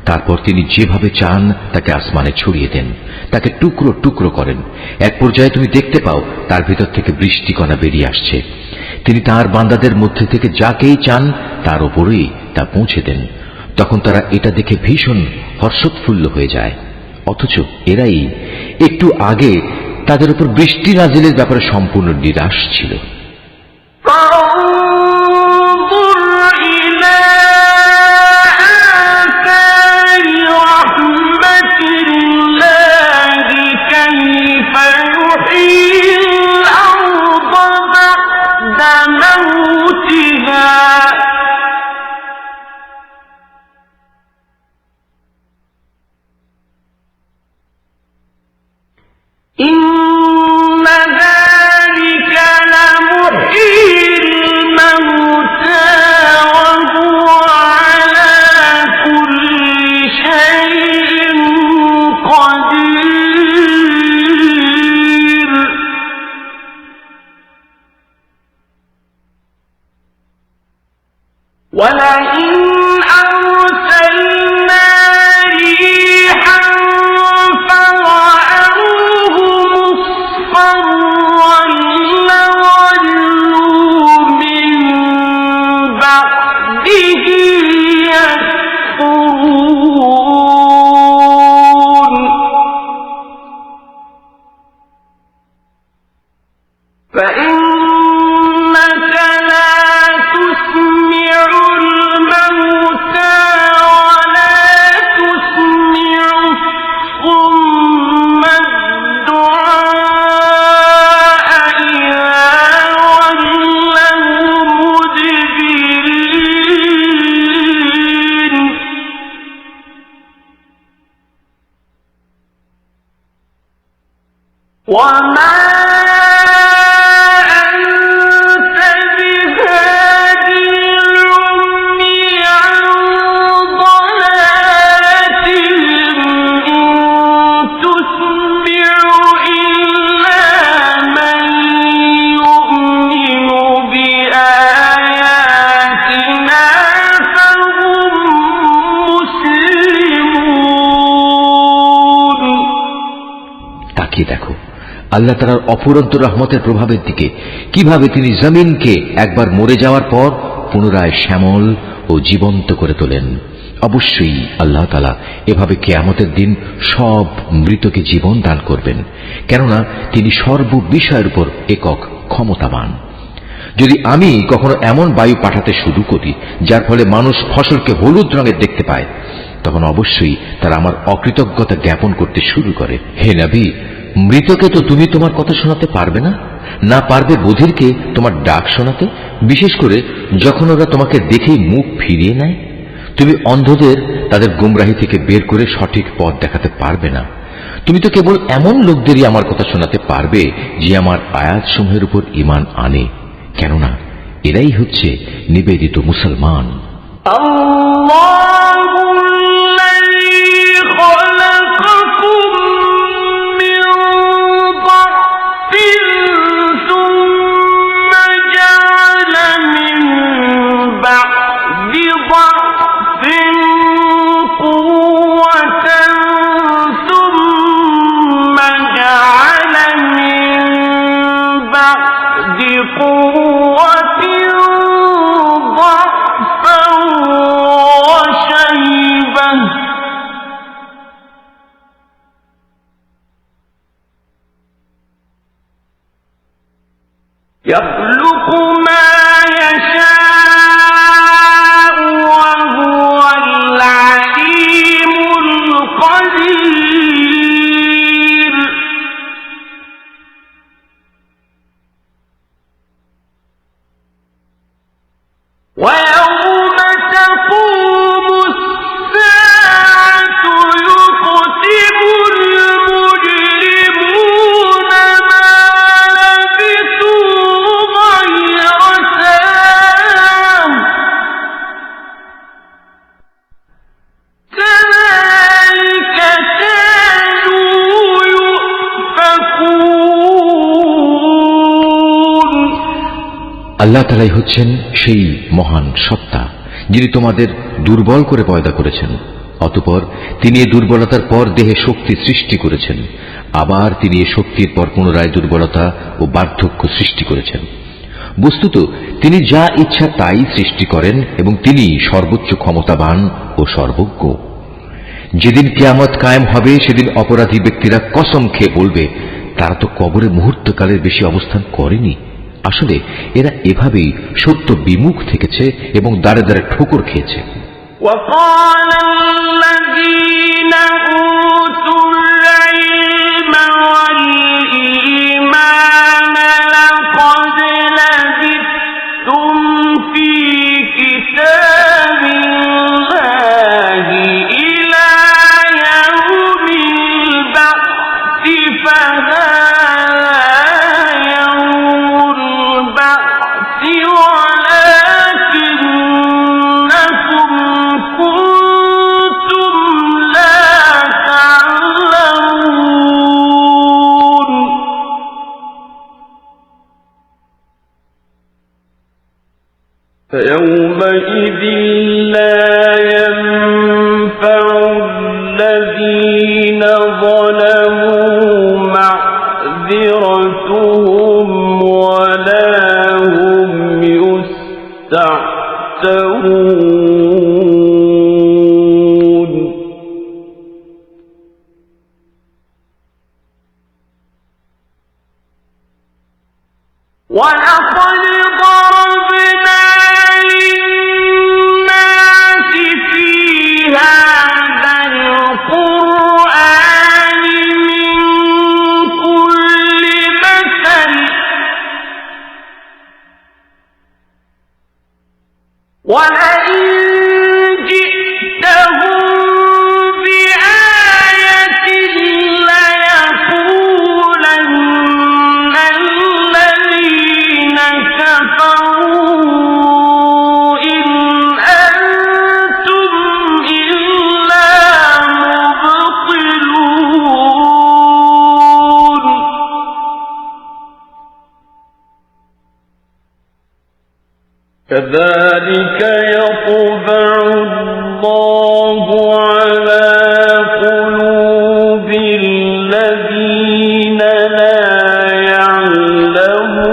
তারপর তিনি যেভাবে চান তাকে আসমানে ছড়িয়ে দেন, তাকে টুকরো টুকরো করেন। এক পর্যায়ে তুমি দেখতে পাও তার ভিতর থেকে বৃষ্টিকণা বেরিয়ে আসছে। তিনি তার বান্দাদের মধ্যে থেকে যাকেই চান তার উপরেই তা পৌঁছে দেন। তখন তারা এটা দেখে ভীষণ হর্ষোৎফুল্ল হয়ে যায়, অথচ এরাই একটু আগে তাদের উপর বৃষ্টি নাজিলের ব্যাপারে সম্পূর্ণ নিরাশ ছিল। إن ذلك لمحيي الموتى وهو على كل شيء قدير ولئن أرسلنا ريحا فرأوه مصفرا لظلوا من بعده يكفرون فإنك لا تسمع الموتى ولا تسمع الصم الدعاء إذا ولوا مدبرين وما أنت بهادي العمي عن ضلالتهم إن تسمع إلا من يؤمن بآياتنا فهم مسلمون তাকিয়ে দেখো আল্লাহ তাআলার অফুরন্ত রহমতের প্রভাবের দিকে, কিভাবে তিনি জমিনকে একবার মরে যাওয়ার পর পুনরায় শ্যামল ও জীবন্ত করে তোলেন। অবশ্যই আল্লাহ তাআলা এভাবে কিয়ামতের দিন সব মৃতকে জীবন দান করবেন, কেননা তিনি সর্ববিষয়ের উপর একক ক্ষমতাবান। যদি আমি কখনো এমন বায়ু পাঠাতে শুরু করি যার ফলে মানুষ ফসলকে হলুদ রঙের দেখতে পায়, তখন অবশ্যই তারা আমার অকৃতজ্ঞতা জ্ঞাপন করতে শুরু করে। হে নবী, মৃতকে তো তুমি তোমার কথা শোনাতে পারবে না, না পারবে বধিরকে তোমার ডাক শোনাতে, বিশেষ করে যখন ওরা তোমাকে দেখেই মুখ ফিরিয়ে নেয়। তুমি অন্ধদের তাদের গুমরাহি থেকে বের করে সঠিক পথ দেখাতে পারবে না। তুমি তো কেবল এমন লোকদেরই আমার কথা শোনাতে পারবে যে আমার আয়াত সমূহের উপর ঈমান আনে, কেননা এরাই হচ্ছে নিবেদিত মুসলমান। بعد ضعف يخلق ما يشاء وهو العليم القدير ويوم تقوم الساعة يقسم المجرمون ما لبثوا غير ساعة كذلك كانوا يؤفكون আল্লাহ তাআলাই হচ্ছেন সেই মহান সত্তা যিনি তোমাদের দুর্বল করে পয়দা করেছেন, অতঃপর তিনি এই দুর্বলতার পর দেহে শক্তি সৃষ্টি করেছেন, আবার তিনি এই শক্তির পর পুনরায় দুর্বলতা ও বার্ধক্য সৃষ্টি করেছেন। বস্তুত তিনি যা ইচ্ছা তাই সৃষ্টি করেন এবং তিনি সর্বোচ্চ ক্ষমতাবান ও সর্বজ্ঞ। যেদিন কিয়ামত কায়েম হবে সেদিন অপরাধী ব্যক্তিরা কসম খেয়ে বলবে, তারা তো কবরে মুহূর্তকালের বেশি অবস্থান করেনি। আসলে এরা এভাবেই সত্য বিমুখ থেকেছে এবং দাঁড়ে দাঁড়ে ঠোকর খেয়েছে। وقال الذين أوتوا العلم والإيمان لقد لبثتم في كتاب الله إلى يوم البعث فهذا يوم البعث ولكنكم كنتم لا تعلمون فيومئذ لا ينفع الذين ظلموا معذرتهم ولا هم يستعتبون ولقد ضربنا للناس في هذا القرآن من كل مثل ولئن جئتهم بآية ليقولن الذين كفروا إن أنتم إلا مبطلون كذلك يطبع الله على قلوب الذين لا يعلمون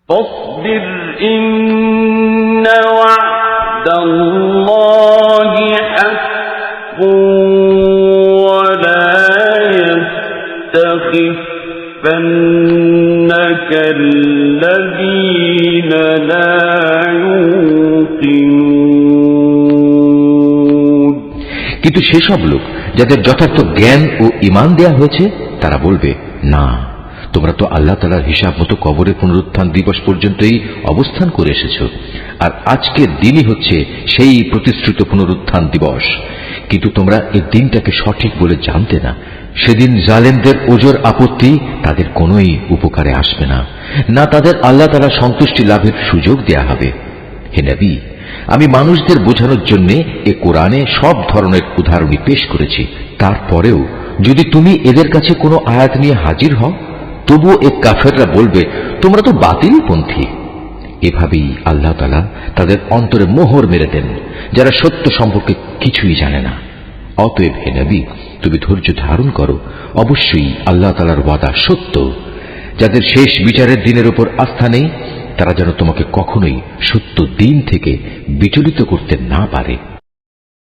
فاصبر إن وعد الله حق ولا يستخفنك الذين لا يوقنون কিন্তু সেসব লোক যাদের যথার্থ জ্ঞান ও ঈমান দেয়া হয়েছে তারা বলবে, না, তোমরা তো আল্লাহ তাআলার হিসাব মতো কবরের পুনরুত্থান দিবস পর্যন্তই অবস্থান করে এসেছো, আর আজকের দিনই হচ্ছে সেই প্রতিশ্রুত পুনরুত্থান দিবস। কিন্তু তোমরা এই দিনটাকে সঠিক বলে জানতে না। সেদিন জালেমদের ওজর আপত্তি তাদের কোনোই উপকারে আসবে না, না তাদের আল্লাহ তাআলার সন্তুষ্টি লাভের সুযোগ দেয়া হবে। হে নবী, আমি মানুষদের বোঝানোর জন্য এ কোরআনে সব ধরনের উদাহরণই পেশ করেছি। তারপরেও যদি তুমি এদের কাছে কোনো আয়াত নিয়ে হাজির হও, তবুও এ কাফেররা বলবে, তোমরা তো বাতিলপন্থী। এভাবেই আল্লাহ তাআলা তাদের অন্তরে মোহর মেরে দেন, যারা সত্য সম্পর্কে কিছুই জানে না। অতএব হে নবী, তুমি ধৈর্য ধারণ করো, অবশ্যই আল্লাহ তাআলার ওয়াদা সত্য। যাদের শেষ বিচারের দিনের উপর আস্থা নেই, তারা যেন তোমাকে কখনোই সত্য দিন থেকে বিচলিত করতে না পারে।